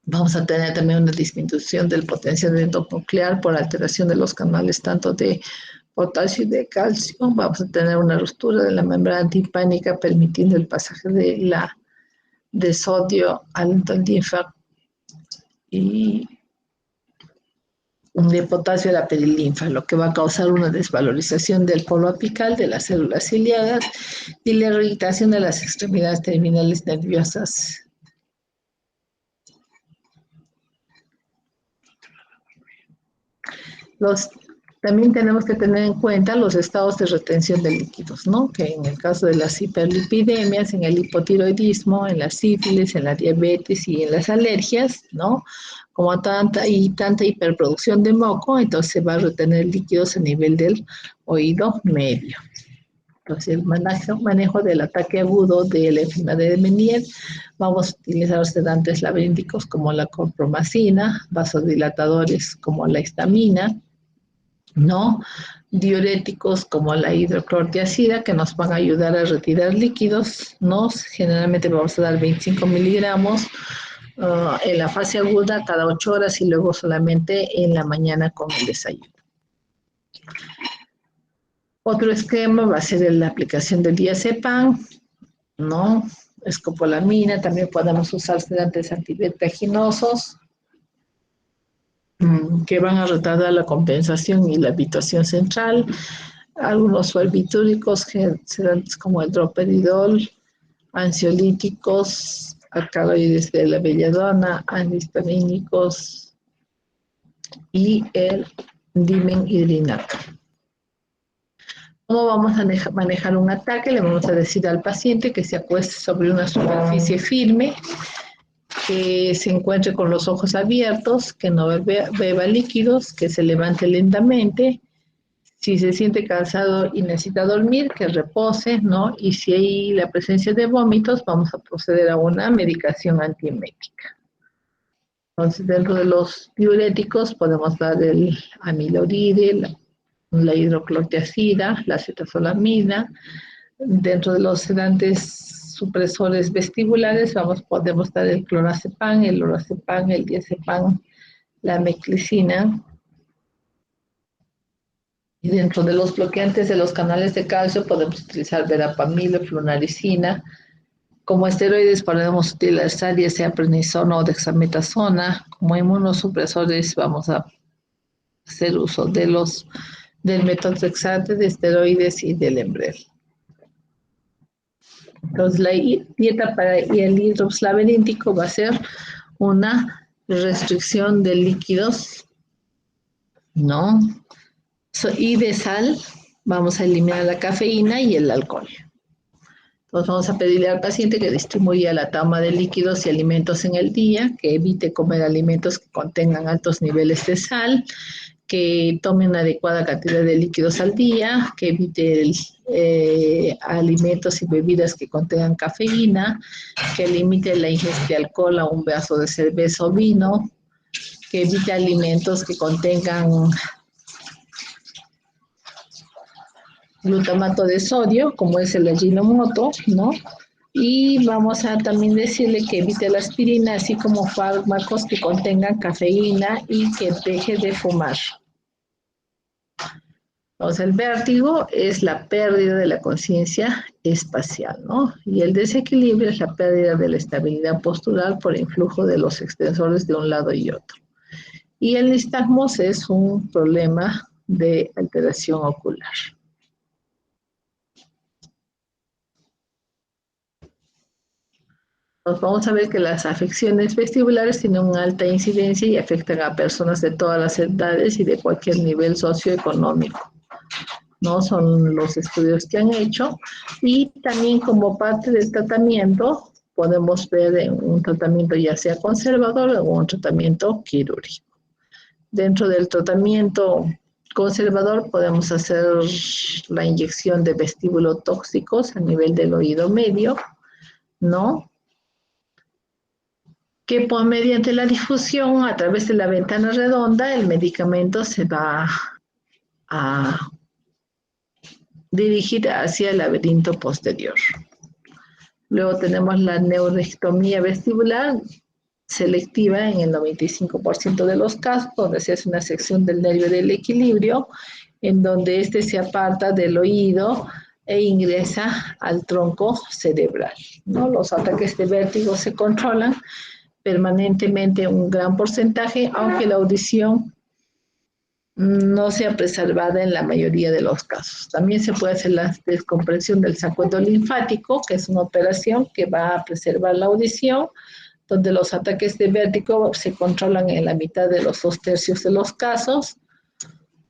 Vamos a tener también una disminución del potencial endonuclear por alteración de los canales tanto de potasio y de calcio. Vamos a tener una ruptura de la membrana timpánica permitiendo el pasaje de sodio al endolinfa y de potasio a la perilinfa, lo que va a causar una desvalorización del polo apical de las células ciliadas y la irritación de las extremidades terminales nerviosas. También tenemos que tener en cuenta los estados de retención de líquidos, ¿no? Que en el caso de las hiperlipidemias, en el hipotiroidismo, en la sífilis, en la diabetes y en las alergias, ¿no? Como tanta hiperproducción de moco, entonces se va a retener líquidos a nivel del oído medio. Entonces, el manejo del ataque agudo de la enfermedad de Meniere, vamos a utilizar sedantes laberínticos como la chlorpromazina, vasodilatadores como la histamina, ¿no? Diuréticos como la hidroclorotiazida que nos van a ayudar a retirar líquidos, ¿no? Generalmente vamos a dar 25 miligramos en la fase aguda cada 8 horas y luego solamente en la mañana con el desayuno. Otro esquema va a ser la aplicación del diazepam, ¿no? Escopolamina, también podemos usar sedantes antivertiginosos que van a retardar la compensación y la habituación central. Algunos barbitúricos, sedantes como el droperidol, ansiolíticos, alcaloides de la belladona, antihistamínicos y el dimenhidrinato. ¿Cómo vamos a manejar un ataque? Le vamos a decir al paciente que se acueste sobre una superficie que se encuentre con los ojos abiertos, que no beba líquidos, que se levante lentamente. Si se siente cansado y necesita dormir, que repose, ¿no? Y si hay la presencia de vómitos, vamos a proceder a una medicación antiemética. Entonces, dentro de los diuréticos podemos dar el amiloride, la hidroclorotiazida, la acetazolamida. Dentro de los sedantes supresores vestibulares podemos dar el clorazepam, el lorazepam, el diazepam, la meclicina. Y dentro de los bloqueantes de los canales de calcio podemos utilizar verapamil, flunaricina. Como esteroides podemos utilizar ya sea prednisona o dexametasona. Como inmunosupresores vamos a hacer uso del metotrexate, de esteroides y del Enbrel. Entonces la dieta para el hidrops laberíntico va a ser una restricción de líquidos, ¿no? Y de sal vamos a eliminar la cafeína y el alcohol. Entonces vamos a pedirle al paciente que distribuya la toma de líquidos y alimentos en el día, que evite comer alimentos que contengan altos niveles de sal, que tome una adecuada cantidad de líquidos al día, que evite alimentos y bebidas que contengan cafeína, que limite la ingesta de alcohol a un vaso de cerveza o vino, que evite alimentos que contengan glutamato de sodio, como es el Ajinomoto, ¿no? Y vamos a también decirle que evite la aspirina, así como fármacos que contengan cafeína y que deje de fumar. Entonces, el vértigo es la pérdida de la conciencia espacial, ¿no? Y el desequilibrio es la pérdida de la estabilidad postural por influjo de los extensores de un lado y otro. Y el nistagmos es un problema de alteración ocular. Nos vamos a ver que las afecciones vestibulares tienen una alta incidencia y afectan a personas de todas las edades y de cualquier nivel socioeconómico. ¿no? Son los estudios que han hecho. Y también como parte del tratamiento, podemos ver en un tratamiento ya sea conservador o un tratamiento quirúrgico. Dentro del tratamiento conservador podemos hacer la inyección de vestíbulo-tóxicos a nivel del oído medio, ¿no? Que mediante la difusión a través de la ventana redonda, el medicamento se va a dirigir hacia el laberinto posterior. Luego tenemos la neuroectomía vestibular selectiva en el 95% de los casos, donde se hace una sección del nervio del equilibrio, en donde este se aparta del oído e ingresa al tronco cerebral, ¿no? Los ataques de vértigo se controlan permanentemente un gran porcentaje, aunque la audición no sea preservada en la mayoría de los casos. También se puede hacer la descompresión del saco endolinfático, que es una operación que va a preservar la audición, donde los ataques de vértigo se controlan en la mitad de los 2/3 de los casos,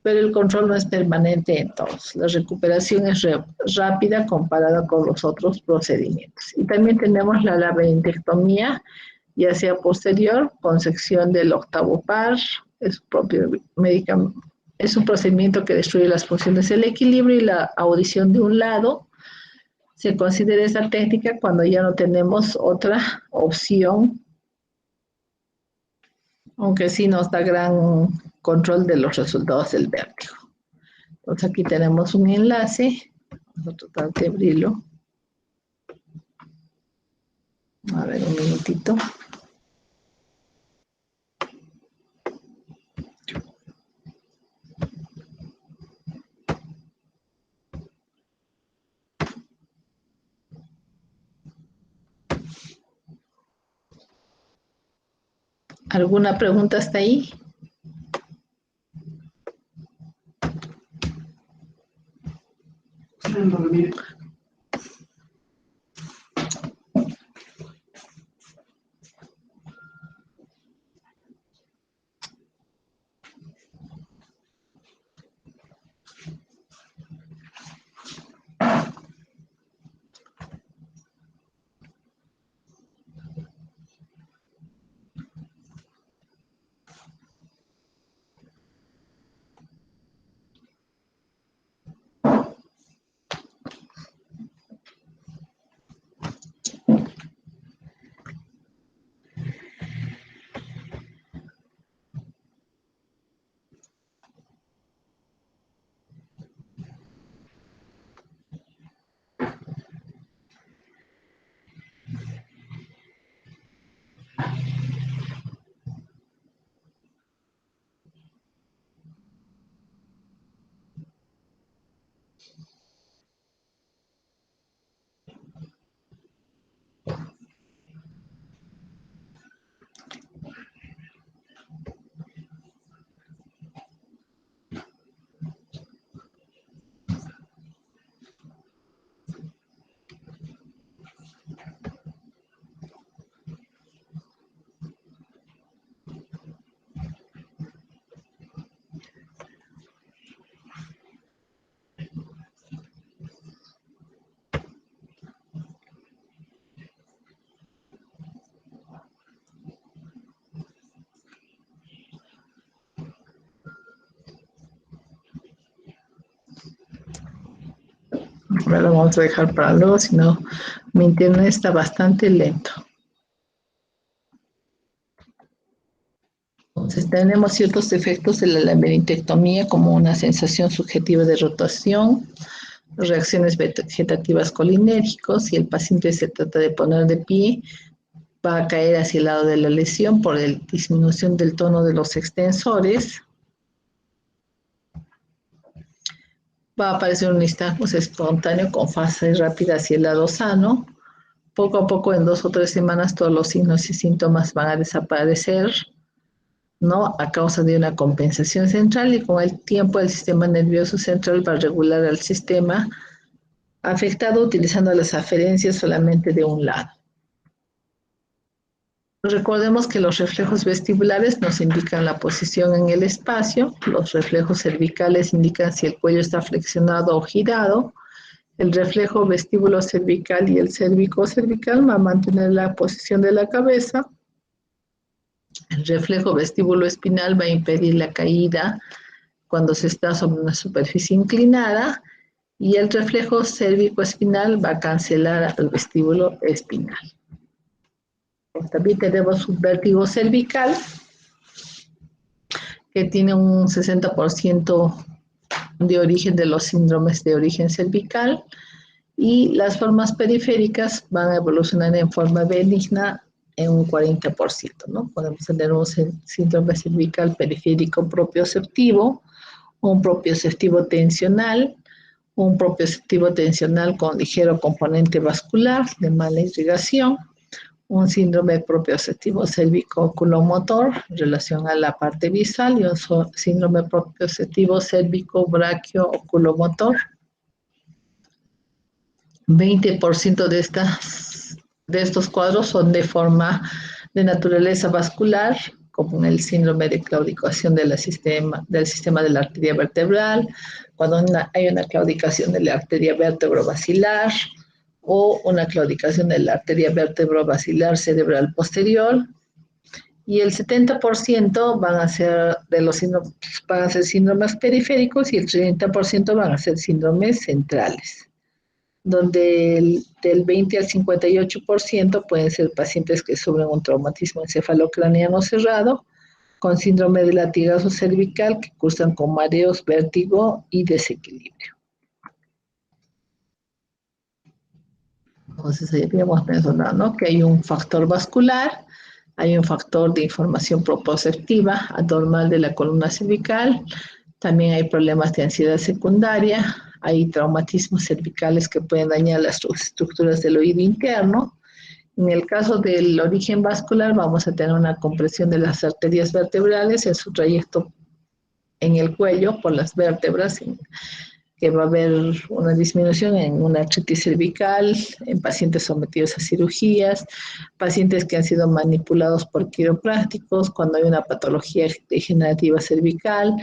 pero el control no es permanente en todos. La recuperación es rápida comparada con los otros procedimientos. Y también tenemos la labirintectomía, ya sea posterior, con sección del octavo par, es un procedimiento que destruye las funciones del equilibrio y la audición de un lado. Se considera esta técnica cuando ya no tenemos otra opción, aunque sí nos da gran control de los resultados del vértigo. Entonces aquí tenemos un enlace, vamos a tratar de abrirlo. A ver, un minutito. ¿Alguna pregunta hasta ahí? Ahora lo vamos a dejar para luego, si no, mi internet está bastante lento. Entonces, tenemos ciertos efectos de la labirintectomía, como una sensación subjetiva de rotación, reacciones vegetativas colinérgicos. Si el paciente se trata de poner de pie, va a caer hacia el lado de la lesión por la disminución del tono de los extensores. Va a aparecer un nistagmus espontáneo con fase rápida hacia el lado sano. Poco a poco, en 2 o 3 semanas, todos los signos y síntomas van a desaparecer, ¿no? A causa de una compensación central, y con el tiempo el sistema nervioso central va a regular al sistema afectado utilizando las aferencias solamente de un lado. Recordemos que los reflejos vestibulares nos indican la posición en el espacio, los reflejos cervicales indican si el cuello está flexionado o girado, el reflejo vestíbulo cervical y el cérvico cervical va a mantener la posición de la cabeza, el reflejo vestíbulo espinal va a impedir la caída cuando se está sobre una superficie inclinada y el reflejo cérvico espinal va a cancelar al vestíbulo espinal. También tenemos un vértigo cervical que tiene un 60% de origen de los síndromes de origen cervical y las formas periféricas van a evolucionar en forma benigna en un 40%, ¿no? Podemos tener un síndrome cervical periférico propioceptivo, un propioceptivo tensional, un propioceptivo tensional con ligero componente vascular de mala irrigación, un síndrome propioceptivo cérvico-oculomotor en relación a la parte visual y un síndrome propioceptivo cérvico-braquio-oculomotor. 20% de estos cuadros son de naturaleza vascular, como el síndrome de claudicación del sistema de la arteria vertebral, cuando hay una claudicación de la arteria vertebrovasilar, o una claudicación de la arteria vertebrovasilar cerebral posterior, y el 70% van a ser síndromes periféricos y el 30% van a ser síndromes centrales, donde del 20 al 58% pueden ser pacientes que sufren un traumatismo encefalocraniano cerrado, con síndrome de latigazo cervical que cursan con mareos, vértigo y desequilibrio. Entonces, ya habíamos mencionado, ¿no?, que hay un factor vascular, hay un factor de información proprioceptiva anormal de la columna cervical, también hay problemas de ansiedad secundaria, hay traumatismos cervicales que pueden dañar las estructuras del oído interno. En el caso del origen vascular, vamos a tener una compresión de las arterias vertebrales en su trayecto en el cuello por las vértebras, que va a haber una disminución en una artritis cervical, en pacientes sometidos a cirugías, pacientes que han sido manipulados por quiroprácticos, cuando hay una patología degenerativa cervical,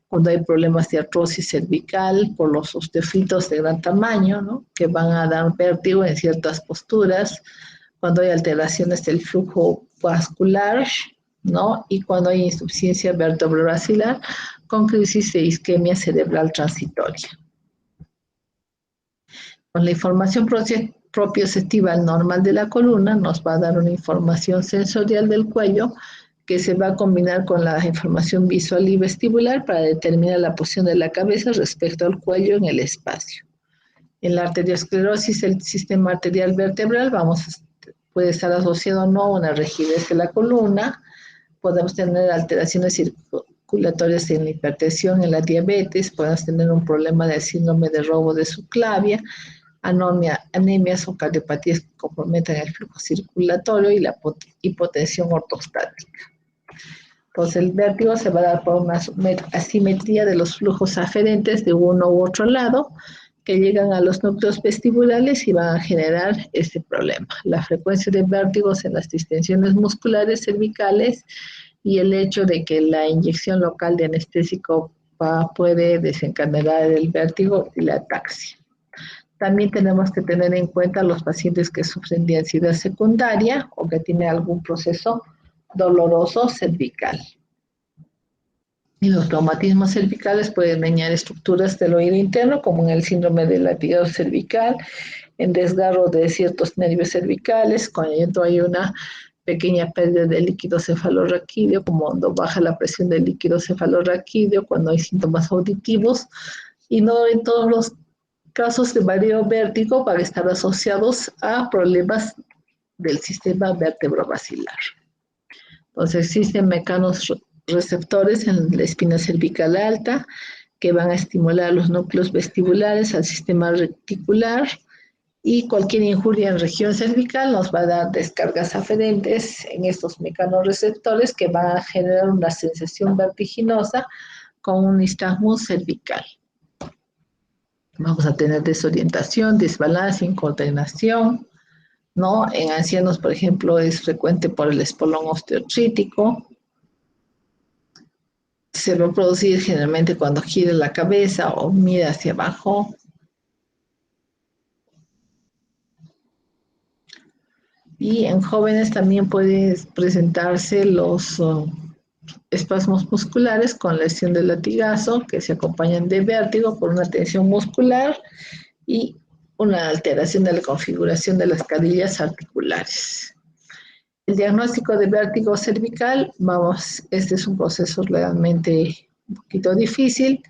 cuando hay problemas de artrosis cervical por los osteofitos de gran tamaño, ¿no?, que van a dar vértigo en ciertas posturas, cuando hay alteraciones del flujo vascular, ¿no?, y cuando hay insuficiencia vertebrovascular con crisis de isquemia cerebral transitoria. Con la información propioceptiva normal de la columna nos va a dar una información sensorial del cuello que se va a combinar con la información visual y vestibular para determinar la posición de la cabeza respecto al cuello en el espacio. En la arteriosclerosis, el sistema arterial vertebral puede estar asociado o no a una rigidez de la columna, podemos tener alteraciones circulatorias en la hipertensión, en la diabetes, podemos tener un problema de síndrome de robo de subclavia, anemias o cardiopatías que comprometan el flujo circulatorio y la hipotensión ortostática. Entonces el vértigo se va a dar por una asimetría de los flujos aferentes de uno u otro lado que llegan a los núcleos vestibulares y van a generar este problema. La frecuencia de vértigos en las distensiones musculares cervicales y el hecho de que la inyección local de anestésico puede desencadenar el vértigo y la ataxia. También tenemos que tener en cuenta los pacientes que sufren de ansiedad secundaria o que tienen algún proceso doloroso cervical. Y los traumatismos cervicales pueden dañar estructuras del oído interno, como en el síndrome del latigazo cervical, en desgarro de ciertos nervios cervicales, cuando hay una pequeña pérdida de líquido cefalorraquídeo, como cuando baja la presión del líquido cefalorraquídeo, cuando hay síntomas auditivos, y no en todos los casos de mareo vértigo van a estar asociados a problemas del sistema vertebrovascular. Entonces existen mecanorreceptores en la espina cervical alta que van a estimular los núcleos vestibulares al sistema reticular y cualquier injuria en región cervical nos va a dar descargas aferentes en estos mecanorreceptores que van a generar una sensación vertiginosa con un nistagmus cervical. Vamos a tener desorientación, desbalance, incoordinación, ¿no? En ancianos, por ejemplo, es frecuente por el espolón osteoartrítico. Se va a producir generalmente cuando gira la cabeza o mira hacia abajo. Y en jóvenes también pueden presentarse los espasmos musculares con lesión del latigazo, que se acompañan de vértigo por una tensión muscular y una alteración de la configuración de las carillas articulares. El diagnóstico de vértigo cervical, este es un proceso realmente un poquito difícil.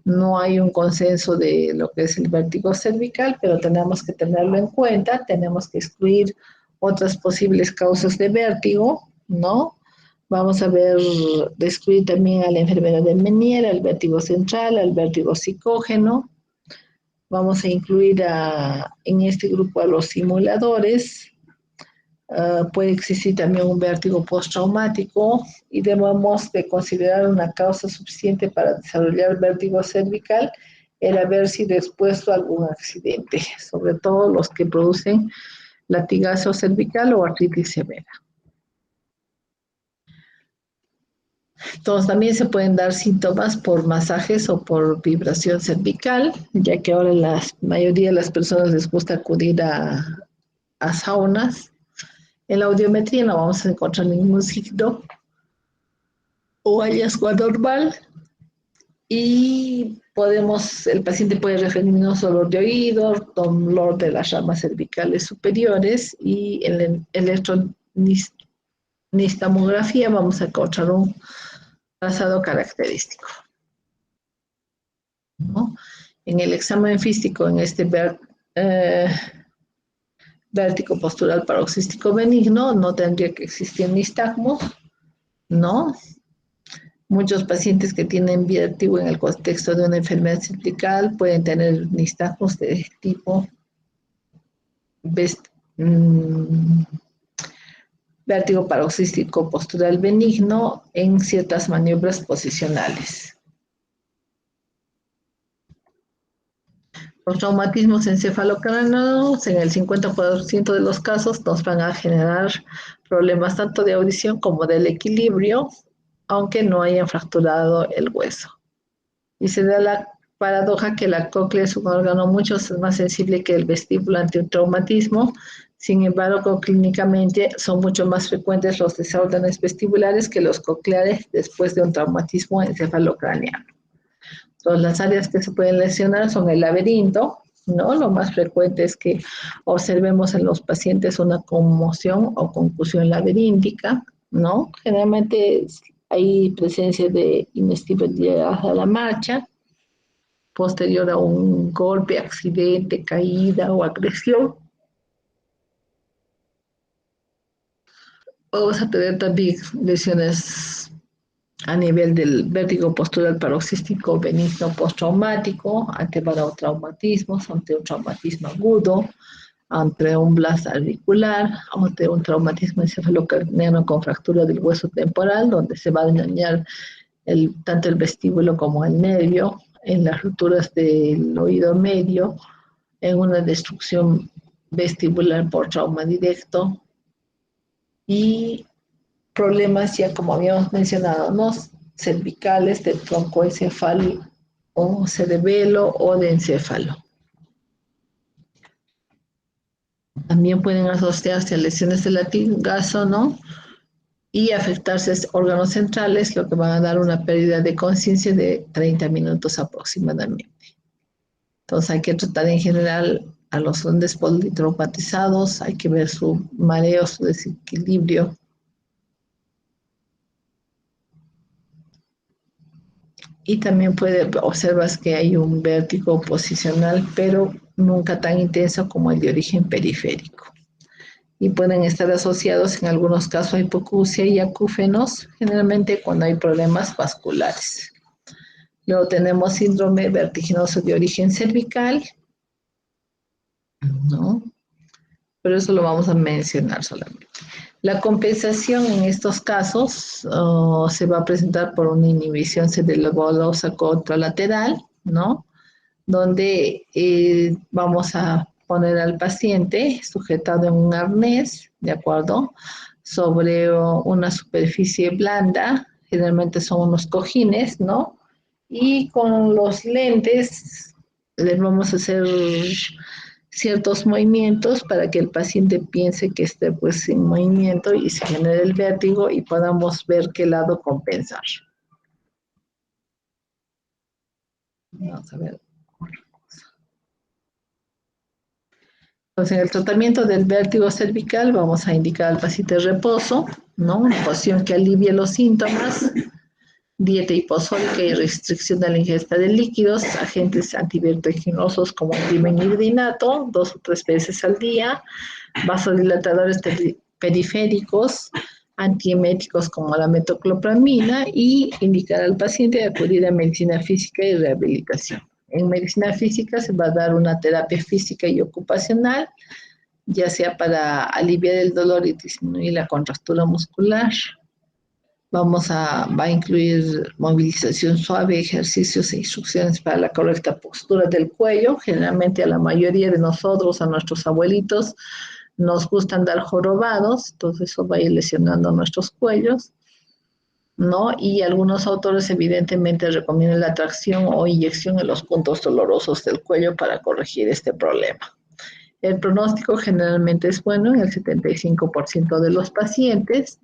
No hay un consenso de lo que es el vértigo cervical, pero tenemos que tenerlo en cuenta. Tenemos que excluir otras posibles causas de vértigo, ¿no? Vamos a describir también a la enfermedad de Meniere, al vértigo central, al vértigo psicógeno. Vamos a incluir en este grupo a los simuladores. Puede existir también un vértigo postraumático y debemos de considerar una causa suficiente para desarrollar vértigo cervical el haber sido expuesto a algún accidente, sobre todo los que producen latigazo cervical o artritis severa. Entonces, también se pueden dar síntomas por masajes o por vibración cervical, ya que ahora la mayoría de las personas les gusta acudir a saunas. En la audiometría no vamos a encontrar ningún signo o hallazgo anormal y el paciente puede referirnos dolor de oído, dolor de las ramas cervicales superiores y en la electronistamografía vamos a encontrar un trazado característico, ¿no? En el examen físico, en este vértigo postural paroxístico benigno, no tendría que existir nistagmos, ¿no? Muchos pacientes que tienen vértigo en el contexto de una enfermedad cervical pueden tener nistagmos de tipo vértigo paroxístico postural benigno en ciertas maniobras posicionales. Los traumatismos encefalocraneanos en el 50% de los casos nos van a generar problemas tanto de audición como del equilibrio, aunque no hayan fracturado el hueso. Y se da la paradoja que la cóclea es un órgano mucho más sensible que el vestíbulo ante un traumatismo. Sin embargo, clínicamente son mucho más frecuentes los desórdenes vestibulares que los cocleares después de un traumatismo encefalocraneano. Entonces, las áreas que se pueden lesionar son el laberinto, ¿no? Lo más frecuente es que observemos en los pacientes una conmoción o concusión laberíntica, ¿no? Generalmente hay presencia de inestabilidad a la marcha, posterior a un golpe, accidente, caída o agresión. Vamos a tener también lesiones a nivel del vértigo postural paroxístico benigno postraumático, ante barotraumatismos, ante un traumatismo agudo, ante un blast auricular, ante un traumatismo encefalocraneano con fractura del hueso temporal, donde se va a dañar tanto el vestíbulo como el nervio, en las rupturas del oído medio, en una destrucción vestibular por trauma directo, y problemas ya como habíamos mencionado, ¿no? Cervicales, de troncoencefalo o cerebelo o de encéfalo. También pueden asociarse a lesiones de latigazo, ¿no? Y afectarse órganos centrales, lo que va a dar una pérdida de conciencia de 30 minutos aproximadamente. Entonces hay que tratar en general a los hombres politraumatizados, hay que ver su mareo, su desequilibrio. Y también observas que hay un vértigo posicional, pero nunca tan intenso como el de origen periférico. Y pueden estar asociados en algunos casos a hipoacusia y acúfenos, generalmente cuando hay problemas vasculares. Luego tenemos síndrome vertiginoso de origen cervical, ¿no? Pero eso lo vamos a mencionar solamente. La compensación en estos casos se va a presentar por una inhibición cerebellosa contralateral, ¿no? Donde vamos a poner al paciente sujetado en un arnés, ¿de acuerdo? Sobre una superficie blanda, generalmente son unos cojines, ¿no? Y con los lentes les vamos a hacer ciertos movimientos para que el paciente piense que esté pues en movimiento y se genere el vértigo y podamos ver qué lado compensar. Vamos a ver. Entonces, en el tratamiento del vértigo cervical vamos a indicar al paciente reposo, ¿no? Una posición que alivie los síntomas, dieta hiposólica y restricción de la ingesta de líquidos, agentes antivertiginosos como el dimenhidrinato, 2 o 3 veces al día, vasodilatadores periféricos, antieméticos como la metoclopramina y indicar al paciente acudir a medicina física y rehabilitación. En medicina física se va a dar una terapia física y ocupacional, ya sea para aliviar el dolor y disminuir la contractura muscular. Va a incluir movilización suave, ejercicios e instrucciones para la correcta postura del cuello. Generalmente a la mayoría de nosotros, a nuestros abuelitos, nos gusta andar jorobados, entonces eso va a ir lesionando nuestros cuellos, ¿no? Y algunos autores evidentemente recomiendan la tracción o inyección en los puntos dolorosos del cuello para corregir este problema. El pronóstico generalmente es bueno en el 75% de los pacientes,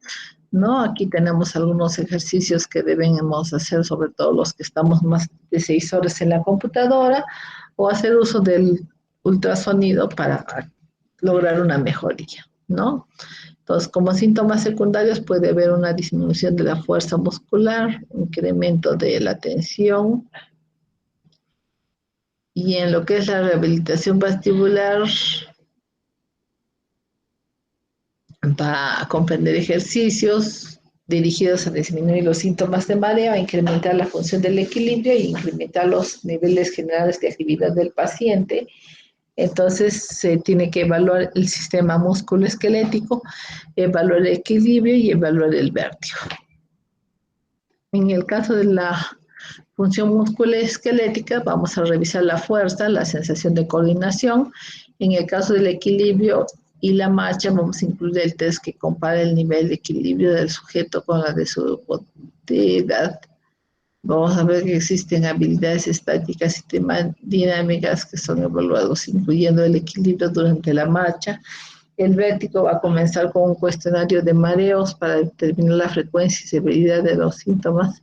¿no? Aquí tenemos algunos ejercicios que debemos hacer, sobre todo los que estamos más de 6 horas en la computadora, o hacer uso del ultrasonido para lograr una mejoría, ¿no? Entonces, como síntomas secundarios puede haber una disminución de la fuerza muscular, incremento de la tensión, y en lo que es la rehabilitación vestibular, va a comprender ejercicios dirigidos a disminuir los síntomas de mareo, a incrementar la función del equilibrio y incrementar los niveles generales de actividad del paciente. Entonces se tiene que evaluar el sistema musculoesquelético, evaluar el equilibrio y evaluar el vértigo. En el caso de la función musculoesquelética, vamos a revisar la fuerza, la sensación de coordinación. En el caso del equilibrio y la marcha, vamos a incluir el test que compara el nivel de equilibrio del sujeto con la de su edad. Vamos a ver que existen habilidades estáticas y dinámicas que son evaluados, incluyendo el equilibrio durante la marcha. El vértigo va a comenzar con un cuestionario de mareos para determinar la frecuencia y severidad de los síntomas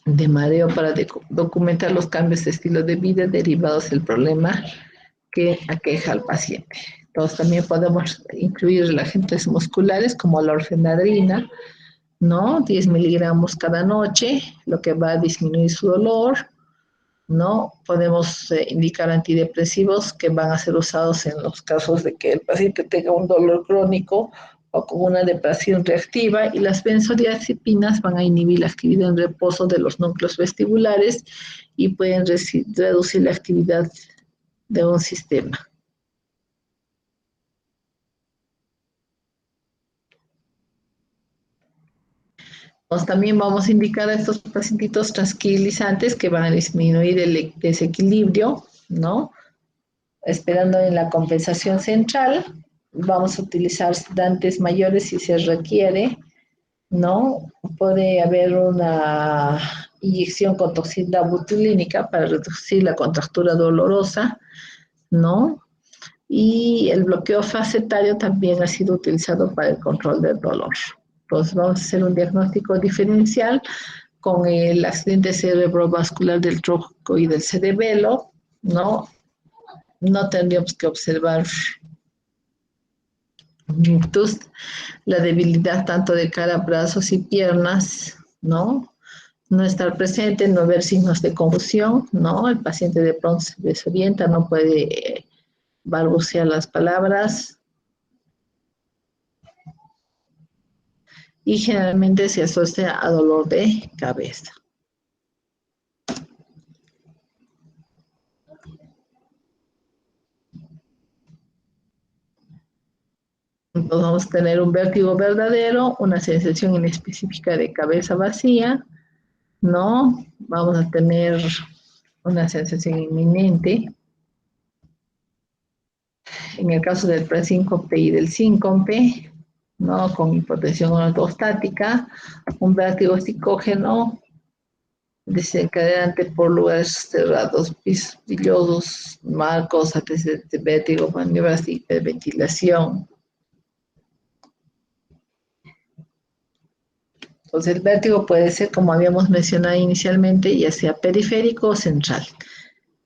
de mareo para documentar los cambios de estilo de vida derivados del problema que aqueja al paciente. Entonces también podemos incluir relajantes musculares como la orfenadrina, ¿no? 10 miligramos cada noche, lo que va a disminuir su dolor, ¿no? Podemos indicar antidepresivos que van a ser usados en los casos de que el paciente tenga un dolor crónico o con una depresión reactiva, y las benzodiazepinas van a inhibir la actividad en reposo de los núcleos vestibulares y pueden reducir la actividad de un sistema. También vamos a indicar a estos pacientitos tranquilizantes que van a disminuir el desequilibrio, ¿no? Esperando en la compensación central, vamos a utilizar sedantes mayores si se requiere, ¿no? Puede haber una inyección con toxina butulínica para reducir la contractura dolorosa, ¿no? Y el bloqueo facetario también ha sido utilizado para el control del dolor. Entonces vamos a hacer un diagnóstico diferencial con el accidente cerebrovascular del tronco y del cerebelo, ¿no? No tendríamos que observar la debilidad tanto de cara, brazos y piernas, ¿no? No estar presente, no ver signos de confusión, ¿no? El paciente de pronto se desorienta, no puede balbucear las palabras. Y generalmente se asocia a dolor de cabeza. Entonces vamos a tener un vértigo verdadero, una sensación inespecífica de cabeza vacía, ¿no? Vamos a tener una sensación inminente. En el caso del presíncope y del síncope, ¿no? Con hipotensión ortostática, un vértigo psicógeno desencadenante por lugares cerrados, pisos brillosos, marcos, antecedentes de vértigo, maniobras de hiperventilación. Entonces el vértigo puede ser, como habíamos mencionado inicialmente, ya sea periférico o central.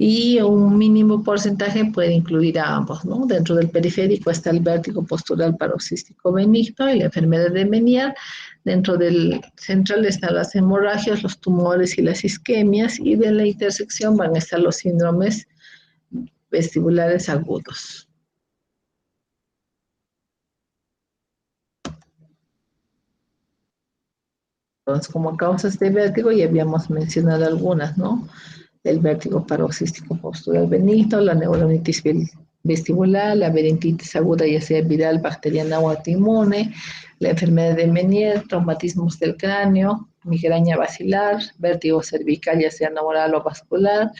Y un mínimo porcentaje puede incluir a ambos, ¿no? Dentro del periférico está el vértigo postural paroxístico benigno y la enfermedad de Meniere. Dentro del central están las hemorragias, los tumores y las isquemias, y de la intersección van a estar los síndromes vestibulares agudos. Entonces, como causas de vértigo ya habíamos mencionado algunas, ¿no? El vértigo paroxístico postural benigno, la neuronitis vestibular, la periodontitis aguda, ya sea viral, bacteriana o autoinmune, la enfermedad de Meniere, traumatismos del cráneo, migraña basilar, vértigo cervical, ya sea neural o vascular,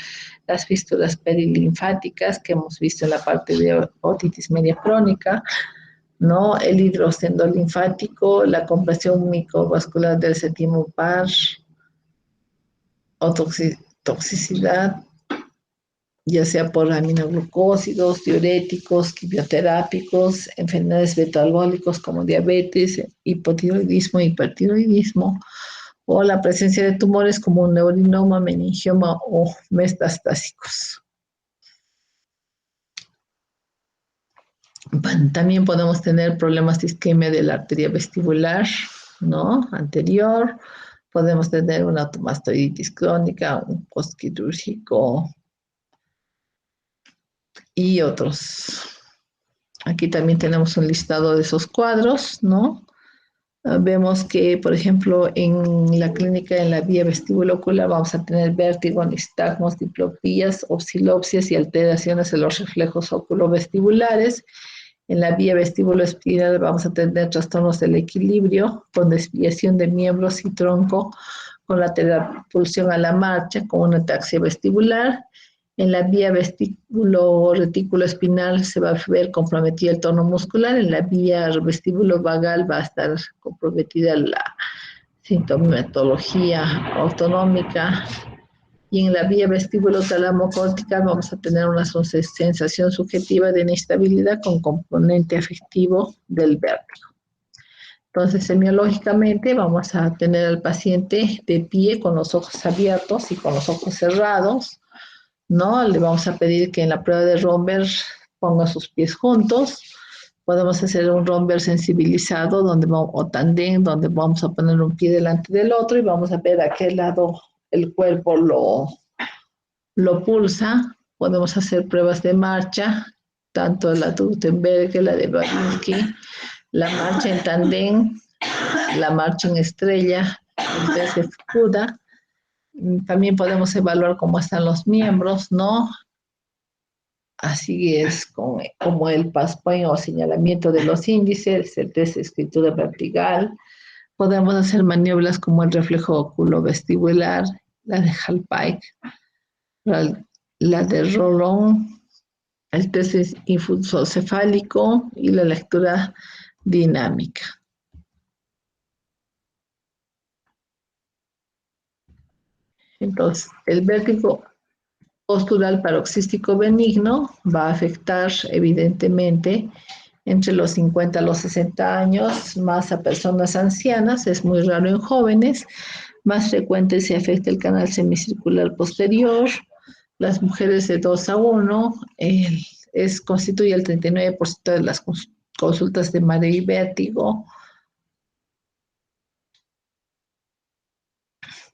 las fístulas perilinfáticas que hemos visto en la parte de otitis media crónica, ¿no? El hidrocendo linfático, la compresión microvascular del séptimo par, o toxicidad, ya sea por aminoglucósidos, diuréticos, quimioterápicos, enfermedades beta-alcohólicos como diabetes, hipotiroidismo, hipertiroidismo, o la presencia de tumores como un neurinoma, meningioma o metastásicos. También podemos tener problemas de isquemia de la arteria vestibular, ¿no? Anterior. Podemos tener una automastoiditis crónica, un postquirúrgico y otros. Aquí también tenemos un listado de esos cuadros, ¿no? Vemos que, por ejemplo, en la clínica, en la vía vestibulocular, vamos a tener vértigo, nistagmos, diplopías, oscilopsias y alteraciones en los reflejos oculovestibulares. En la vía vestibuloespinal vamos a tener trastornos del equilibrio, con desviación de miembros y tronco, con lateral pulsión a la marcha, con una ataxia vestibular. En la vía vestibulo-reticuloespinal se va a ver comprometido el tono muscular. En la vía vestibulo-vagal va a estar comprometida la sintomatología autonómica. Y en la vía vestíbulo-talamo-cortical vamos a tener una sensación subjetiva de inestabilidad con componente afectivo del vértigo. Entonces, semiológicamente vamos a tener al paciente de pie con los ojos abiertos y con los ojos cerrados, ¿no? Le vamos a pedir que en la prueba de Romberg ponga sus pies juntos. Podemos hacer un Romberg sensibilizado o tandem, donde vamos a poner un pie delante del otro y vamos a ver a qué lado el cuerpo lo pulsa. Podemos hacer pruebas de marcha, tanto la Gutenberg, la de Balinski, la marcha en tandem, la marcha en estrella, el test de Fukuda. También podemos evaluar cómo están los miembros, ¿no? Así es como el PASPOINT o señalamiento de los índices, el test de escritura vertical. Podemos hacer maniobras como el reflejo oculovestibular, la de Hallpike, la de Rollon, el test infusocefálico y la lectura dinámica. Entonces, el vértigo postural paroxístico benigno va a afectar evidentemente entre los 50 a los 60 años, más a personas ancianas, es muy raro en jóvenes, más frecuente si afecta el canal semicircular posterior, las mujeres de 2 a 1, constituye el 39% de las consultas de mareo y vértigo.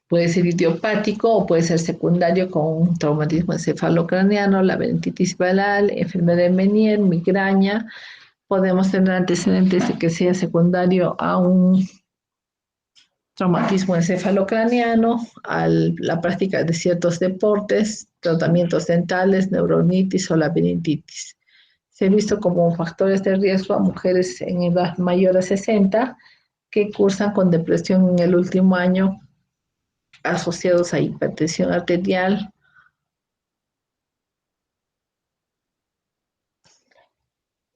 Puede ser idiopático o puede ser secundario con un traumatismo encefalocraneano, laberintitis varal, enfermedad de Meniere, migraña. Podemos tener antecedentes de que sea secundario a un traumatismo encefalocraneano, a la práctica de ciertos deportes, tratamientos dentales, neuronitis o laberintitis. Se ha visto como factores de riesgo a mujeres en edad mayor a 60 que cursan con depresión en el último año, asociados a hipertensión arterial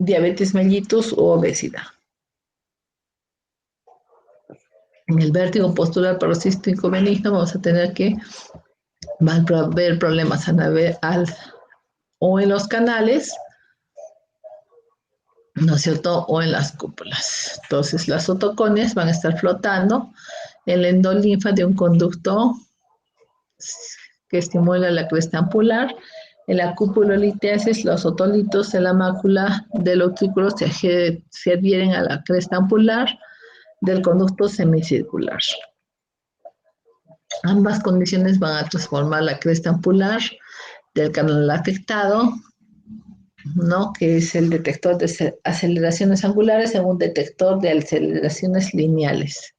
diabetes mellitus u obesidad. En el vértigo postural paroxístico benigno vamos a tener que ver problemas o en los canales, ¿no es cierto? O en las cúpulas. Entonces, las otocones van a estar flotando en la endolinfa de un conducto que estimula la cresta ampular. En la cupulolitesis, los otolitos de la mácula del utrículo se adhieren a la cresta ampular del conducto semicircular. Ambas condiciones van a transformar la cresta ampular del canal afectado, ¿no? Que es el detector de aceleraciones angulares, en un detector de aceleraciones lineales.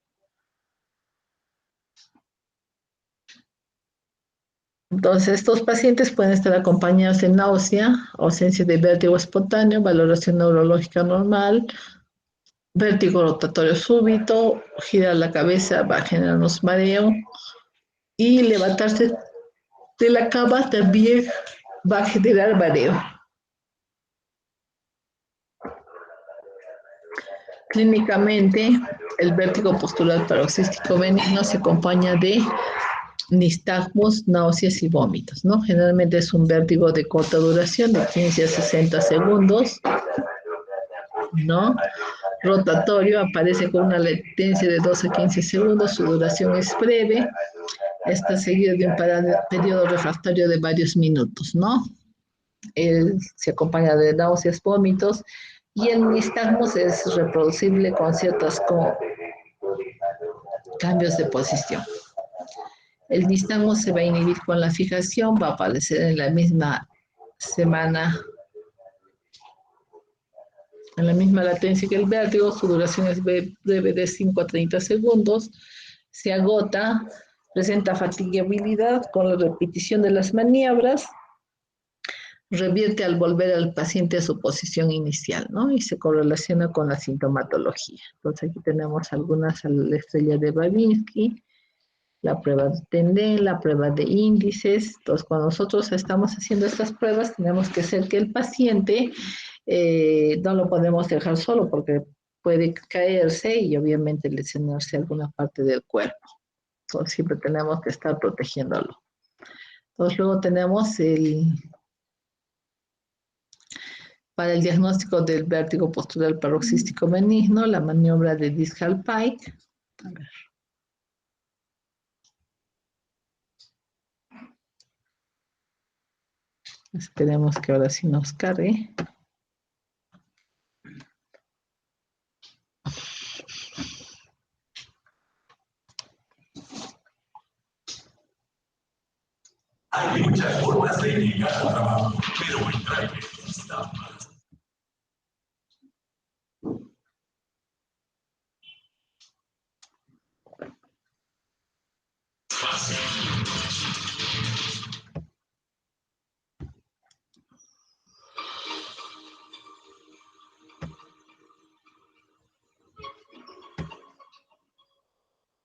Entonces, estos pacientes pueden estar acompañados de náusea, ausencia de vértigo espontáneo, valoración neurológica normal, vértigo rotatorio súbito, girar la cabeza va a generarnos mareo y levantarse de la cama también va a generar mareo. Clínicamente, el vértigo postural paroxístico benigno se acompaña de nistagmos, náuseas y vómitos, ¿no? Generalmente es un vértigo de corta duración, de 15 a 60 segundos, ¿no? Rotatorio, aparece con una latencia de 12 a 15 segundos, su duración es breve, está seguido de un periodo refractario de varios minutos, ¿no? Se acompaña de náuseas, vómitos, y el nistagmos es reproducible con ciertos cambios de posición. El nistagmo se va a inhibir con la fijación, va a aparecer en la misma semana, en la misma latencia que el vértigo, su duración es breve de 5 a 30 segundos, se agota, presenta fatigabilidad con la repetición de las maniobras, revierte al volver al paciente a su posición inicial, ¿no? Y se correlaciona con la sintomatología. Entonces aquí tenemos algunas a la estrella de Babinski, la prueba de Tendén, la prueba de índices. Entonces, cuando nosotros estamos haciendo estas pruebas, tenemos que hacer que el paciente no lo podemos dejar solo porque puede caerse y obviamente lesionarse alguna parte del cuerpo. Entonces, siempre tenemos que estar protegiéndolo. Entonces, luego tenemos para el diagnóstico del vértigo postural paroxístico benigno, la maniobra de Discal Pike. A ver. Esperemos que ahora sí nos cargue. Hay muchas formas de llegar al trabajo, pero el tráiler está más.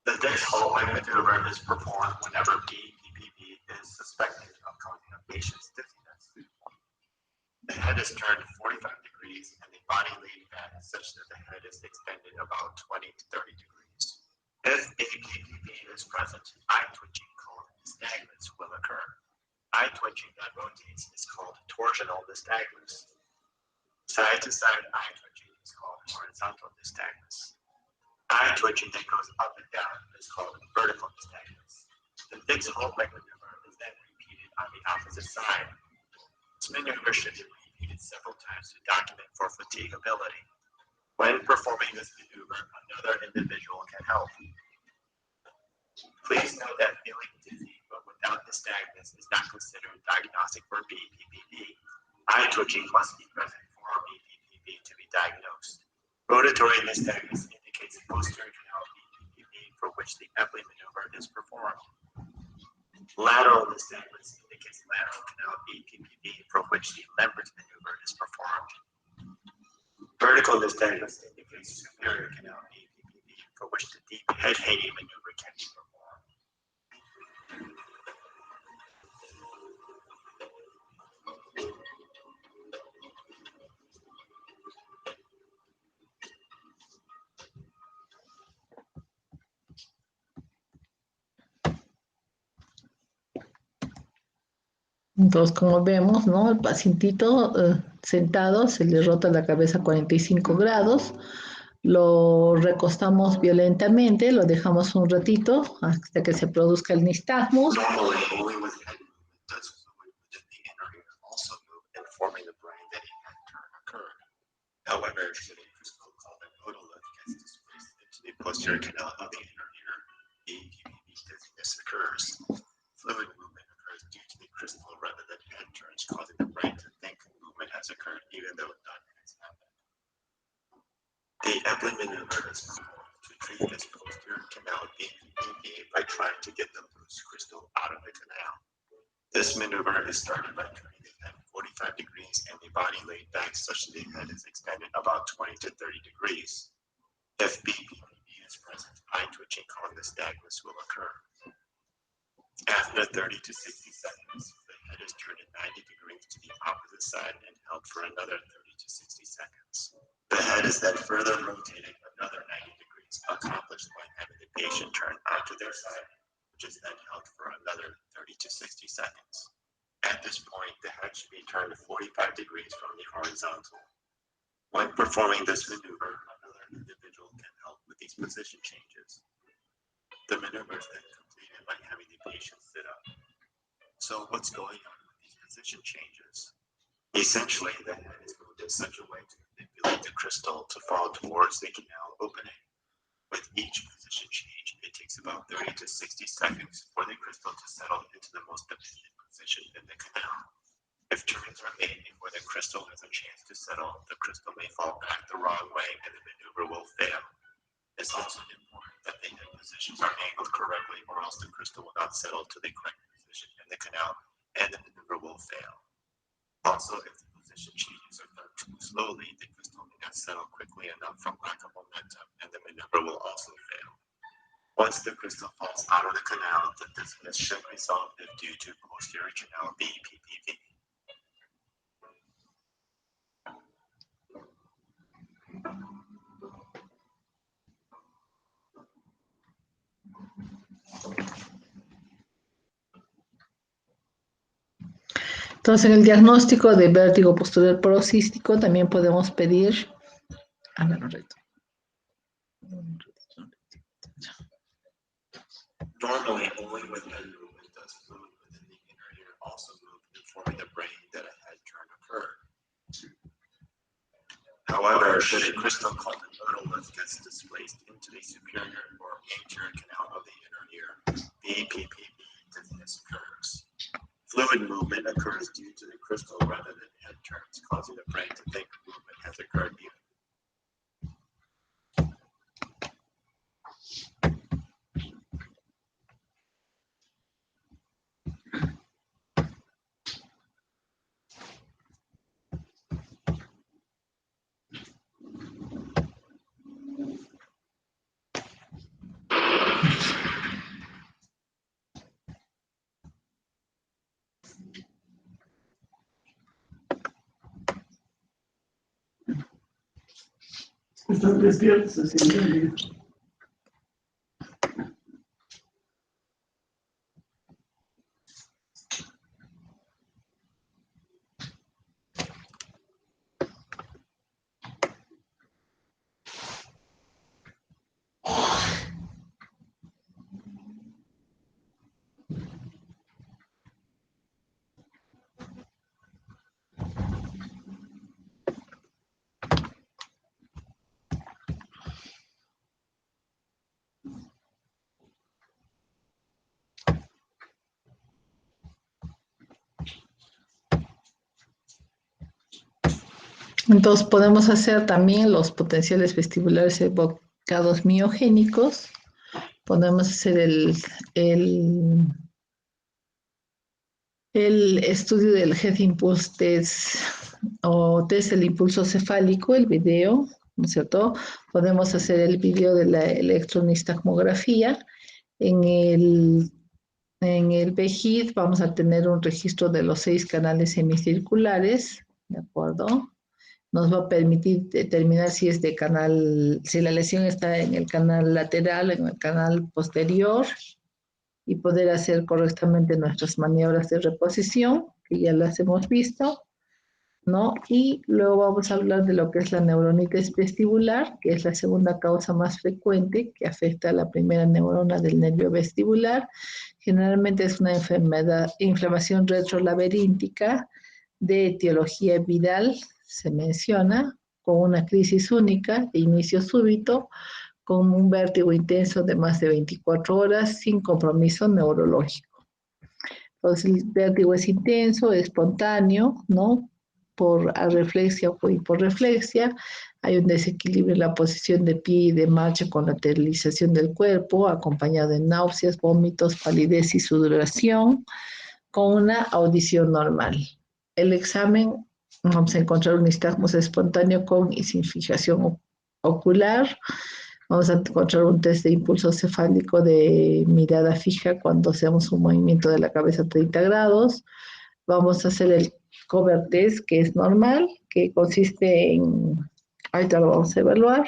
The Dix-Hallway maneuver is performed whenever BPPV is suspected of causing a patient's dizziness. The head is turned 45 degrees and the body laid back such that the head is extended about 20 to 30 degrees. If BPPV is present, eye twitching called nystagmus will occur. Eye twitching that rotates is called torsional nystagmus. Side-to-side eye twitching is called horizontal nystagmus. Eye twitching that goes up and down is called vertical nystagmus. The Dix-Hallway maneuver is then repeated on the opposite side. This maneuver should be repeated several times to document for fatigability. When performing this maneuver, another individual can help. Please note that feeling dizzy but without nystagmus is not considered diagnostic for BPPV. Eye twitching must be present for BPPV to be diagnosed. Rotatory nystagmus indicates posterior canal BPPV for which the Epley maneuver is performed. Lateral nystagmus indicates lateral canal BPPV for which the Lempert's maneuver is performed. Vertical nystagmus indicates superior canal BPPV for which the deep head hanging maneuver can be performed. Entonces, como vemos, ¿no? El pacientito sentado se le rota la cabeza a 45 grados, lo recostamos violentamente, lo dejamos un ratito hasta que se produzca el nistagmus. Normally, only with head movement does fluid within the inner ear also move, informing the brain that a head turn occurred. However, should a crystal called an otolith gets displaced into the posterior canal of the inner ear, BPPV dizziness occurs. Fluid movement occurs due to the crystal rather than head turns, causing the brain to think movement has occurred even though none has happened. The Epley maneuver is performed to treat this posterior canal BPPV by trying to get the loose crystal out of the canal. This maneuver is started by turning the head 45 degrees and the body laid back such that the head is extended about 20 to 30 degrees. If BPPV is present, eye twitching called nystagmus will occur. After 30 to 60 seconds, the head is turned at 90 degrees to the opposite side and held for another 30 to 60 seconds. The head is then further rotated another 90 degrees, accomplished by having the patient turn onto their side, which is then held for another 30 to 60 seconds. At this point, the head should be turned 45 degrees from the horizontal. When performing this maneuver, another individual can help with these position changes. The maneuver is then completed by having the patient sit up. So what's going on with these position changes? Essentially, the head is moved in such a way to manipulate the crystal to fall towards the canal opening. With each position change, it takes about 30 to 60 seconds for the crystal to settle into the most dependent position in the canal. If turns are made before the crystal has a chance to settle, the crystal may fall back the wrong way and the maneuver will fail. It's also important that the head positions are angled correctly, or else the crystal will not settle to the correct position in the canal and the maneuver will fail. Also, if the position changes are done too slowly, the crystal may not settle quickly enough from lack of momentum, and the maneuver will also fail. Once the crystal falls out of the canal, the dizziness should resolve if due to posterior canal BPPV. Entonces, en el diagnóstico de vértigo posterior paroxístico también podemos pedir... Normally, only with head movement does fluid within the inner ear also move, informing the brain that a head turn occurred. However, should a crystal called an otolith gets displaced into the superior or anterior canal of the inner ear, BPPV dizziness occurs. Fluid movement occurs due to the crystal rather than head turns, causing the brain to think movement has occurred even. Están despiertos, así. Entonces podemos hacer también los potenciales vestibulares evocados miogénicos. Podemos hacer el estudio del Head Impulse Test o test del impulso cefálico, el video, ¿no es cierto? Podemos hacer el video de la electronistagmografía. En el VHID vamos a tener un registro de los 6 canales semicirculares, ¿de acuerdo? Nos va a permitir determinar si es de canal, si la lesión está en el canal lateral, en el canal posterior, y poder hacer correctamente nuestras maniobras de reposición. que ya las hemos visto, ¿no? Y luego vamos a hablar de lo que es la neuronitis vestibular, que es la segunda causa más frecuente que afecta a la primera neurona del nervio vestibular. Generalmente es una inflamación retrolaberíntica de etiología viral, se menciona, con una crisis única de inicio súbito, con un vértigo intenso de más de 24 horas sin compromiso neurológico. Entonces el vértigo es intenso, espontáneo, ¿no? Por arreflexia o por hiporreflexia. Hay un desequilibrio en la posición de pie y de marcha con lateralización del cuerpo, acompañado de náuseas, vómitos, palidez y sudoración, con una audición normal. El examen, vamos a encontrar un nistagmus espontáneo con y sin fijación ocular. Vamos a encontrar un test de impulso cefálico de mirada fija cuando hacemos un movimiento de la cabeza a 30 grados. Vamos a hacer el cover test, que es normal, que consiste en, ahorita lo vamos a evaluar.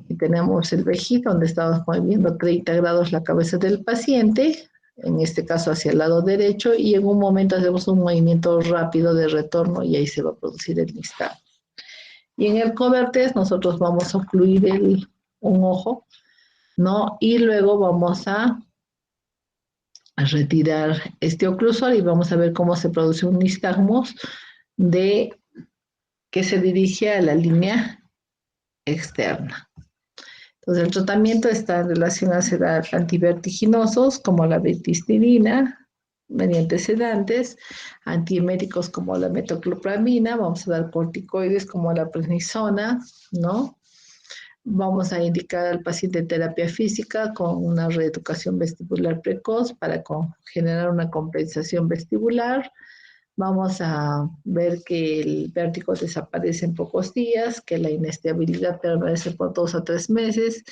Y tenemos el VEGI, donde estamos moviendo 30 grados la cabeza del paciente, en este caso hacia el lado derecho, y en un momento hacemos un movimiento rápido de retorno y ahí se va a producir el nistagmus. Y en el cover test nosotros vamos a ocluir un ojo, ¿no? Y luego vamos a retirar este oclusor y vamos a ver cómo se produce un nistagmus que se dirige a la línea externa. Entonces el tratamiento está en relación a sedar antivertiginosos como la verticidina, mediante sedantes, antieméticos como la metoclopramina, vamos a dar corticoides como la prednisona, ¿no? Vamos a indicar al paciente terapia física con una reeducación vestibular precoz para generar una compensación vestibular. Vamos a ver que el vértigo desaparece en pocos días, que la inestabilidad permanece por 2 a 3 meses.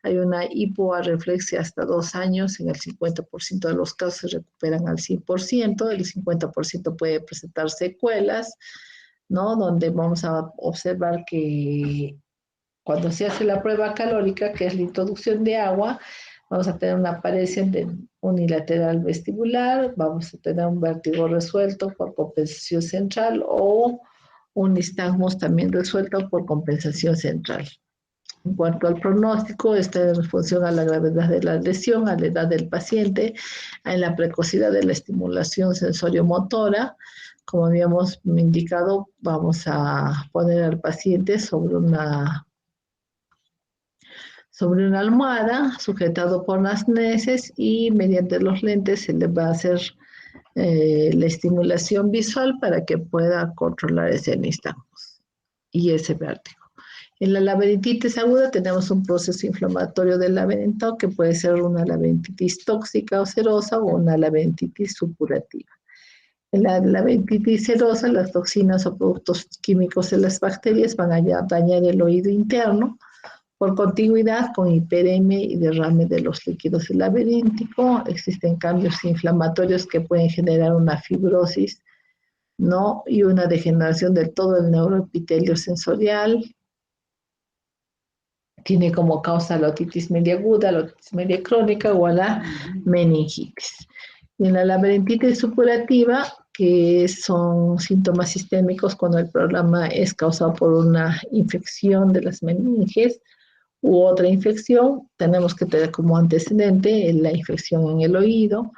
Hay una hipoarreflexia hasta 2 años, en el 50% de los casos se recuperan al 100%, el 50% puede presentar secuelas, ¿no? Donde vamos a observar que cuando se hace la prueba calórica, que es la introducción de agua, vamos a tener una aparición unilateral vestibular, vamos a tener un vértigo resuelto por compensación central o un nistagmus también resuelto por compensación central. En cuanto al pronóstico, está en función a la gravedad de la lesión, a la edad del paciente, a la precocidad de la estimulación sensoriomotora. Como habíamos indicado, vamos a poner al paciente sobre una almohada, sujetado por las arneses, y mediante los lentes se le va a hacer la estimulación visual para que pueda controlar ese nistagmus y ese vértigo. En la laberintitis aguda tenemos un proceso inflamatorio del laberinto que puede ser una laberintitis tóxica o serosa o una laberintitis supurativa. En la laberintitis serosa, las toxinas o productos químicos de las bacterias van a dañar el oído interno por contigüidad con hiperemia y derrame de los líquidos del laberíntico. Existen cambios inflamatorios que pueden generar una fibrosis, ¿no? Y una degeneración de todo el neuroepitelio sensorial. Tiene como causa la otitis media aguda, la otitis media crónica o la meningitis. Y en la laberintitis supurativa, que son síntomas sistémicos cuando el problema es causado por una infección de las meninges u otra infección, tenemos que tener como antecedente la infección en el oído,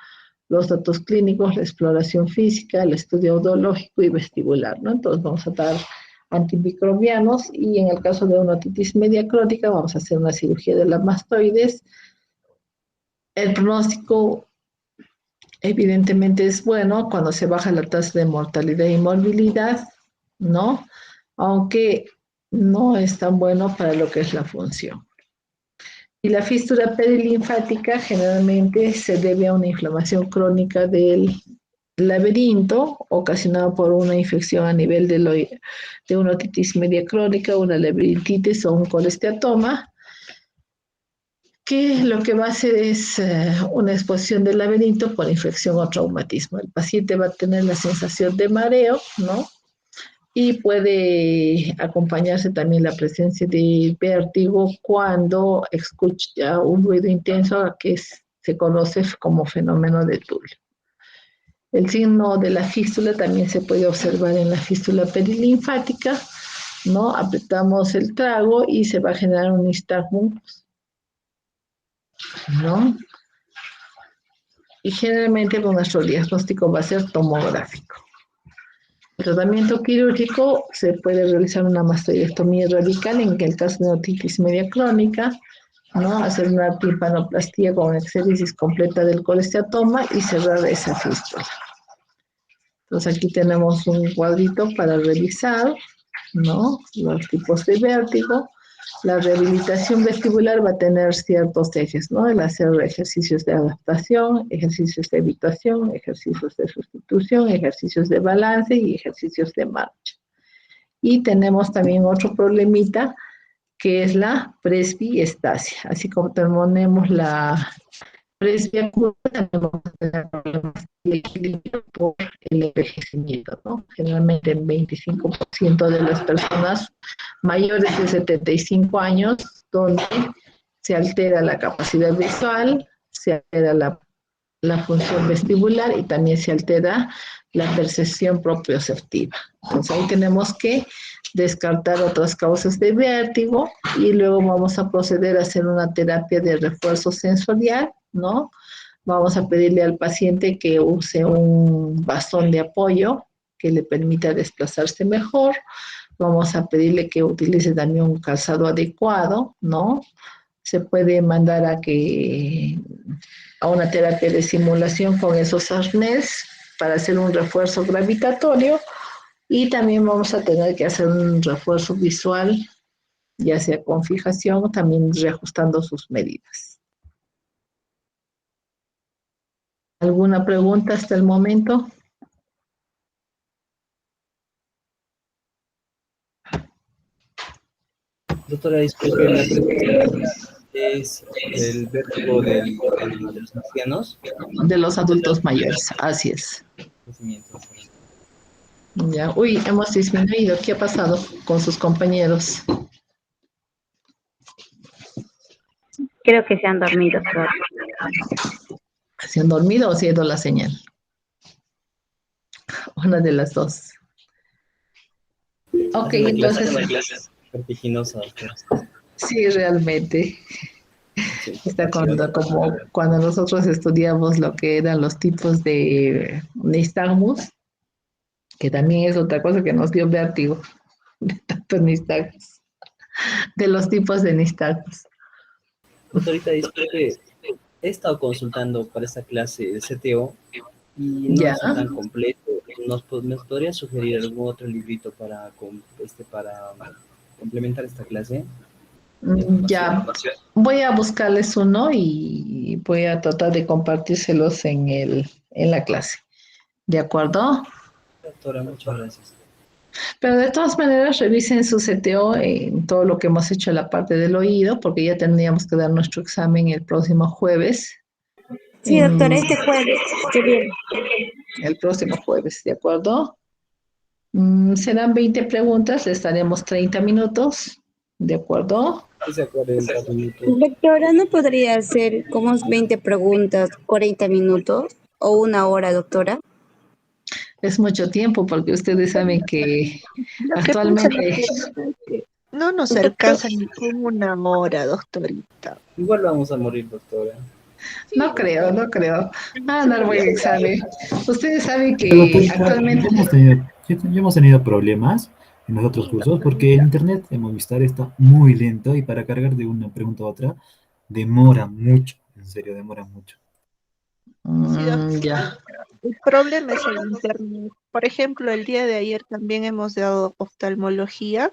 los datos clínicos, la exploración física, el estudio audiológico y vestibular, ¿no? Entonces vamos a dar antimicrobianos y en el caso de una otitis media crónica vamos a hacer una cirugía de las mastoides. El pronóstico evidentemente es bueno cuando se baja la tasa de mortalidad y morbilidad, ¿no? Aunque no es tan bueno para lo que es la función. Y la fístula perilinfática generalmente se debe a una inflamación crónica del laberinto ocasionada por una infección a nivel de una otitis media crónica, una labirintitis o un colesteatoma, que lo que va a hacer es una exposición del laberinto por infección o traumatismo. El paciente va a tener la sensación de mareo, ¿no? Y puede acompañarse también la presencia de vértigo cuando escucha un ruido intenso que se conoce como fenómeno de Tull. El signo de la fístula también se puede observar en la fístula perilinfática, ¿no? Apretamos el trago y se va a generar un nistagmus, ¿no? Y generalmente nuestro diagnóstico va a ser tomográfico. El tratamiento quirúrgico se puede realizar una mastoidectomía radical en el caso de otitis media crónica, ¿no? Hacer una timpanoplastía con exéresis completa del colesteatoma y cerrar esa fístula. Entonces aquí tenemos un cuadrito para revisar, ¿no? Los tipos de vértigo. La rehabilitación vestibular va a tener ciertos ejes, ¿no? El hacer ejercicios de adaptación, ejercicios de evitación, ejercicios de sustitución, ejercicios de balance y ejercicios de marcha. Y tenemos también otro problemita, que es la presbiestasia. Así como tenemos la presbiacuta, también vamos a tener problemas de equilibrio por el envejecimiento, ¿no? Generalmente en 25% de las personas mayores de 75 años, donde se altera la capacidad visual, se altera la función vestibular y también se altera la percepción propioceptiva. Entonces ahí tenemos que descartar otras causas de vértigo y luego vamos a proceder a hacer una terapia de refuerzo sensorial, ¿no? Vamos a pedirle al paciente que use un bastón de apoyo que le permita desplazarse mejor. Vamos a pedirle que utilice también un calzado adecuado, ¿no? Se puede mandar a una terapia de simulación con esos arnés para hacer un refuerzo gravitatorio y también vamos a tener que hacer un refuerzo visual, ya sea con fijación, también reajustando sus medidas. ¿Alguna pregunta hasta el momento? Doctora, disculpe, la pregunta es el vértigo de los ancianos. De los adultos mayores, así es. Ya, uy, hemos disminuido. ¿Qué ha pasado con sus compañeros? Creo que se han dormido. ¿Se han dormido o se ha ido la señal? Una de las dos. Ok, entonces... Vertiginosa. Sí, realmente. Está como cuando nosotros estudiamos lo que eran los tipos de nistagmus, que también es otra cosa que nos dio vértigo, de tantos nistagmus, de los tipos de nistagmus. Doctorita, disculpe, he estado consultando para esta clase de CTO y no es tan completo. ¿Me podría sugerir algún otro librito para complementar esta clase? Ya, voy a buscarles uno y voy a tratar de compartírselos en la clase. ¿De acuerdo? Doctora, muchas gracias. Pero de todas maneras, revisen su CTO en todo lo que hemos hecho en la parte del oído, porque ya tendríamos que dar nuestro examen el próximo jueves. Sí, doctora, este jueves. Qué bien. El próximo jueves, ¿de acuerdo? Serán 20 preguntas, le estaremos 30 minutos, ¿de acuerdo? Doctora, ¿no podría hacer como 20 preguntas, 40 minutos o una hora, doctora? Es mucho tiempo porque ustedes saben que actualmente... No nos alcanza ni con una hora, doctorita. Igual vamos a morir, doctora. No creo. No voy a examen. Ustedes saben que actualmente... Ya hemos tenido problemas en los otros cursos porque el internet de Movistar está muy lento y para cargar de una pregunta a otra demora mucho, en serio, demora mucho. Ya. El problema es el internet. Por ejemplo, el día de ayer también hemos dado oftalmología.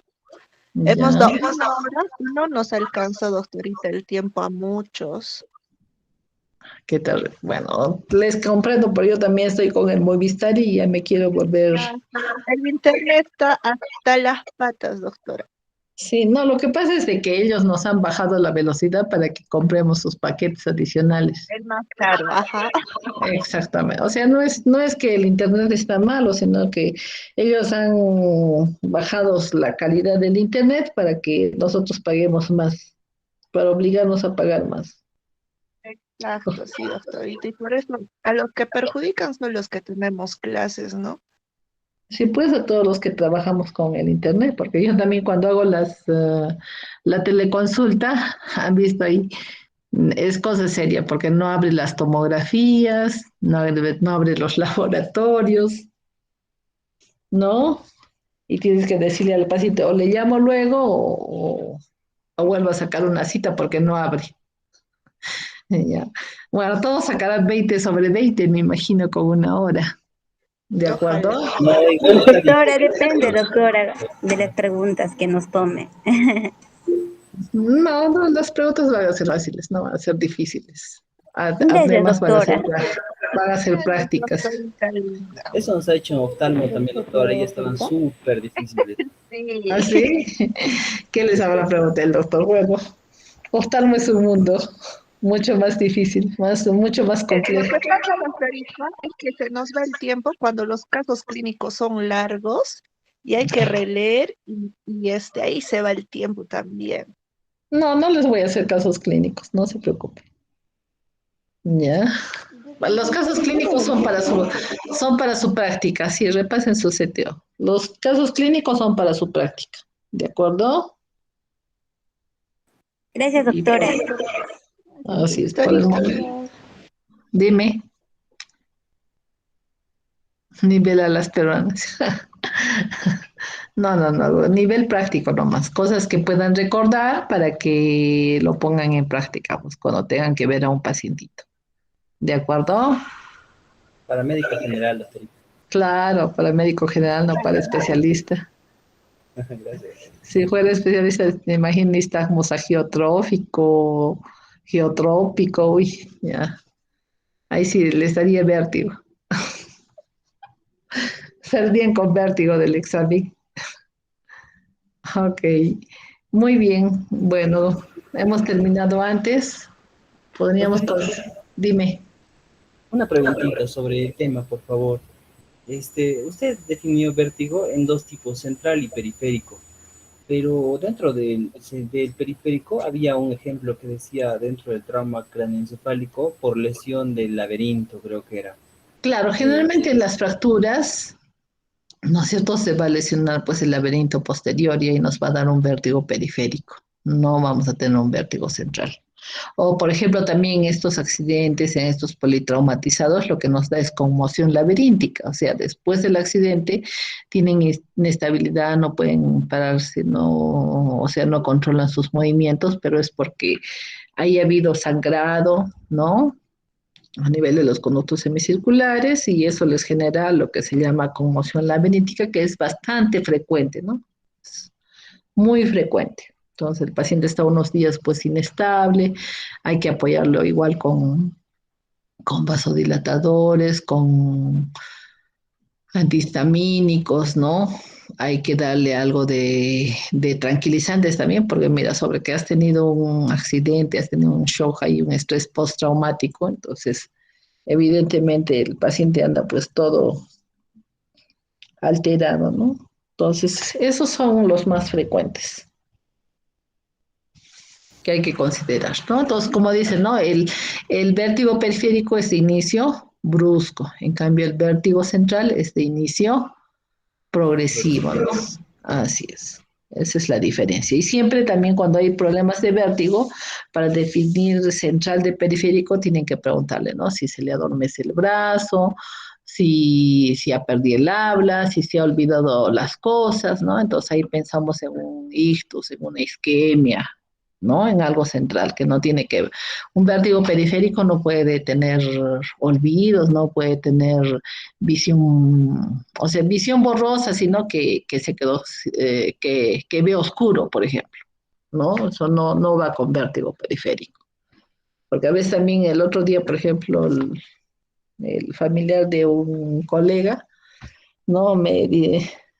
Hemos dado una hora y no nos alcanza, doctorita, el tiempo a muchos. ¿Qué tal? Bueno, les comprendo, pero yo también estoy con el Movistar y ya me quiero volver... El internet está hasta las patas, doctora. Sí, no, lo que pasa es de que ellos nos han bajado la velocidad para que compremos sus paquetes adicionales. Es más caro, ajá. Exactamente. O sea, no es que el internet está malo, sino que ellos han bajado la calidad del internet para que nosotros paguemos más, para obligarnos a pagar más. Exacto, sí, doctorita. Y por eso a los que perjudican son los que tenemos clases, ¿no? Sí, pues a todos los que trabajamos con el internet, porque yo también cuando hago la teleconsulta, han visto ahí, es cosa seria, porque no abre las tomografías, no abre los laboratorios, ¿no? Y tienes que decirle al paciente, o le llamo luego o vuelvo a sacar una cita porque no abre. Ya. Bueno, todos sacarán 20/20, me imagino, con una hora. ¿De acuerdo? No, igual está Doctora, difícil. depende, doctora, de las preguntas que nos tome. No, las preguntas van a ser fáciles, no van a ser difíciles. Gracias, Además doctora. van a ser prácticas. Doctorita linda. Eso nos ha hecho en oftalmo también, doctora, y estaban súper difíciles. Sí. ¿Ah, sí? ¿Qué les habrá preguntado el doctor? Bueno, oftalmo es un mundo mucho más difícil, mucho más Lo complejo. que pasa, doctorita, es que se nos va el tiempo cuando los casos clínicos son largos y hay que releer y ahí se va el tiempo también. No les voy a hacer casos clínicos, no se preocupen. Ya. Los casos clínicos son para su práctica, sí, repasen su CTO. Los casos clínicos son para su práctica, ¿de acuerdo? Gracias, doctora. Así es, por el momento. Dime. Nivel a las peruanas. No, nivel práctico nomás, cosas que puedan recordar para que lo pongan en práctica, pues, cuando tengan que ver a un pacientito. ¿De acuerdo? Para médico general, doctorita. Claro, para médico general, no para especialista. Gracias. Si fuera especialista, me imagino nistagmus agiotrófico, geotrópico, uy, ya. Ahí sí les daría vértigo. Saldrían con vértigo del examen. Ok, muy bien. Bueno, hemos terminado antes. Podríamos, dime. Una preguntita sobre el tema, por favor. Usted definió vértigo en dos tipos, central y periférico, pero dentro del periférico había un ejemplo que decía dentro del trauma craneoencefálico por lesión del laberinto, creo que era. Claro, generalmente en las fracturas, ¿no es cierto? Se va a lesionar pues el laberinto posterior y ahí nos va a dar un vértigo periférico. No vamos a tener un vértigo central. O, por ejemplo, también estos accidentes, en estos politraumatizados, lo que nos da es conmoción laberíntica. O sea, después del accidente tienen inestabilidad, no pueden pararse, o sea, no controlan sus movimientos, pero es porque haya habido sangrado, ¿no? A nivel de los conductos semicirculares y eso les genera lo que se llama conmoción laberíntica, que es bastante frecuente, ¿no? Es muy frecuente. Entonces el paciente está unos días pues inestable, hay que apoyarlo igual con vasodilatadores, con antihistamínicos, ¿no? Hay que darle algo de tranquilizantes también, porque mira, sobre que has tenido un accidente, has tenido un shock y un estrés postraumático, entonces evidentemente el paciente anda pues todo alterado, ¿no? Entonces, esos son los más frecuentes que hay que considerar, ¿no? Entonces, como dicen, ¿no? El vértigo periférico es de inicio brusco, en cambio el vértigo central es de inicio progresivo, ¿no? Así es. Esa es la diferencia. Y siempre también cuando hay problemas de vértigo, para definir central de periférico, tienen que preguntarle, ¿no? Si se le adormece el brazo, si ha perdido el habla, si se ha olvidado las cosas, ¿no? Entonces ahí pensamos en un ictus, en una isquemia, ¿no? En algo central que no tiene que ver. Un vértigo periférico no puede tener olvidos, no puede tener visión, o sea, visión borrosa, sino que se quedó, que ve oscuro, por ejemplo, ¿no? Eso no va con vértigo periférico. Porque a veces también el otro día, por ejemplo, el familiar de un colega, ¿no?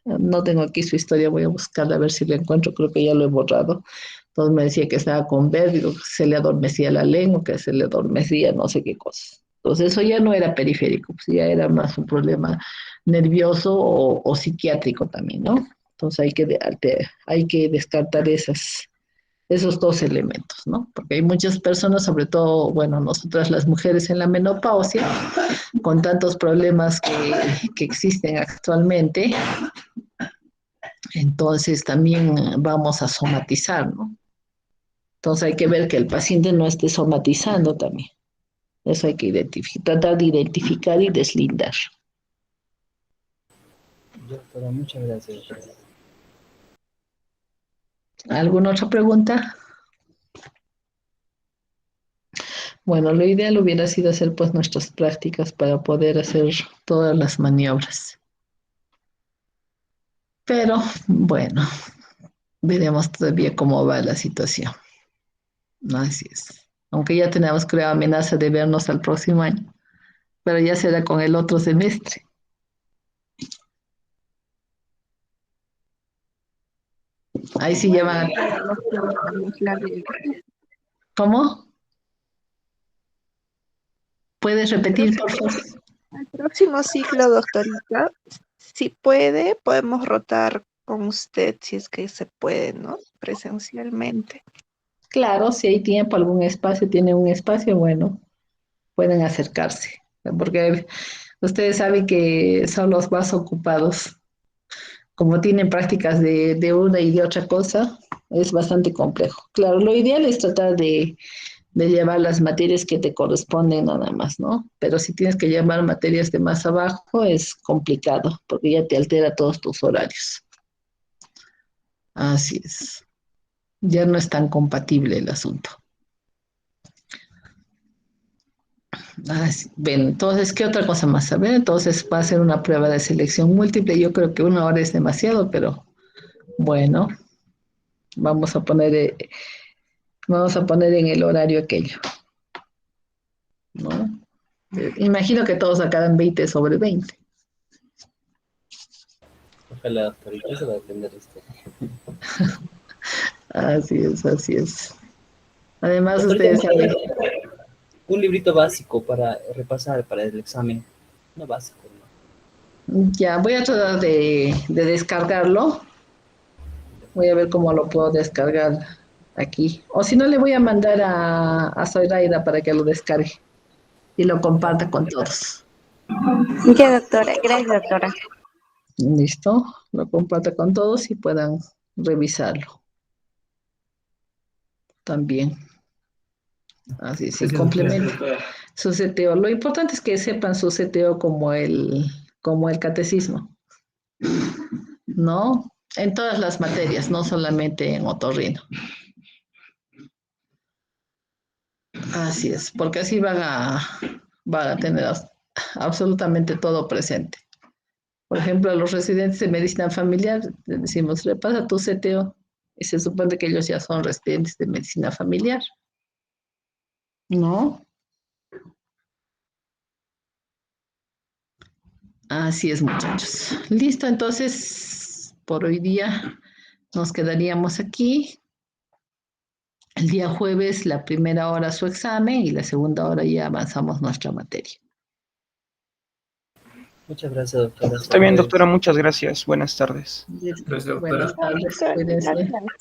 No tengo aquí su historia, voy a buscarla a ver si la encuentro, creo que ya lo he borrado. Entonces me decía que estaba con vértigo, que se le adormecía la lengua, que se le adormecía no sé qué cosas. Entonces eso ya no era periférico, pues ya era más un problema nervioso o psiquiátrico también, ¿no? Entonces hay que descartar esos dos elementos, ¿no? Porque hay muchas personas, sobre todo, bueno, nosotras las mujeres en la menopausia, con tantos problemas que existen actualmente, entonces también vamos a somatizar, ¿no? Entonces hay que ver que el paciente no esté somatizando también. Eso hay que tratar de identificar y deslindar. Doctora, muchas gracias. ¿Alguna otra pregunta? Bueno, lo ideal hubiera sido hacer pues nuestras prácticas para poder hacer todas las maniobras. Pero bueno, veremos todavía cómo va la situación. Así es. Aunque ya tenemos, creo, amenaza de vernos al próximo año, pero ya será con el otro semestre. Ahí sí llevan. ¿Cómo? ¿Puedes repetir, por favor? El próximo ciclo, doctorita, si puede, podemos rotar con usted si es que se puede, ¿no? Presencialmente. Claro, si hay tiempo, algún espacio, tiene un espacio, bueno, pueden acercarse, porque ustedes saben que son los más ocupados. Como tienen prácticas de una y de otra cosa, es bastante complejo. Claro, lo ideal es tratar de llevar las materias que te corresponden nada más, ¿no? Pero si tienes que llevar materias de más abajo, es complicado, porque ya te altera todos tus horarios. Así es. Ya no es tan compatible el asunto. Bueno, entonces, ¿qué otra cosa más? A ver, entonces va a ser una prueba de selección múltiple. Yo creo que 1 hora es demasiado, pero bueno, vamos a poner en el horario aquello, ¿no? Imagino que todos sacarán 20 sobre 20. Ojalá, doctorita, se va a aprender esto. Así es, así es. Además, Doctorita, ustedes saben. un librito básico para repasar para el examen. No básico, ¿no? Ya, voy a tratar de descargarlo. Voy a ver cómo lo puedo descargar aquí. O si no, le voy a mandar a Zoraida para que lo descargue y lo comparta con todos. Ya, doctora. Gracias, doctora. ¿Listo? Lo comparta con todos y puedan revisarlo. También. Así es, el complemento. Su CTO. Lo importante es que sepan su CTO como el catecismo. ¿No? En todas las materias, no solamente en otorrino. Así es, porque así van a tener absolutamente todo presente. Por ejemplo, a los residentes de medicina familiar, les decimos, repasa tu CTO, y se supone que ellos ya son residentes de medicina familiar. ¿No? Así es, muchachos. Listo, entonces, por hoy día nos quedaríamos aquí. El día jueves, la primera hora su examen y la segunda hora ya avanzamos nuestra materia. Muchas gracias, doctora. Está bien, doctora, muchas gracias. Buenas tardes. Buenas tardes, cuídense.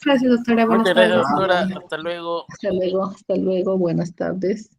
Gracias, doctora. Buenas Muchas gracias, tardes. doctora. Hasta luego. Hasta luego, buenas tardes.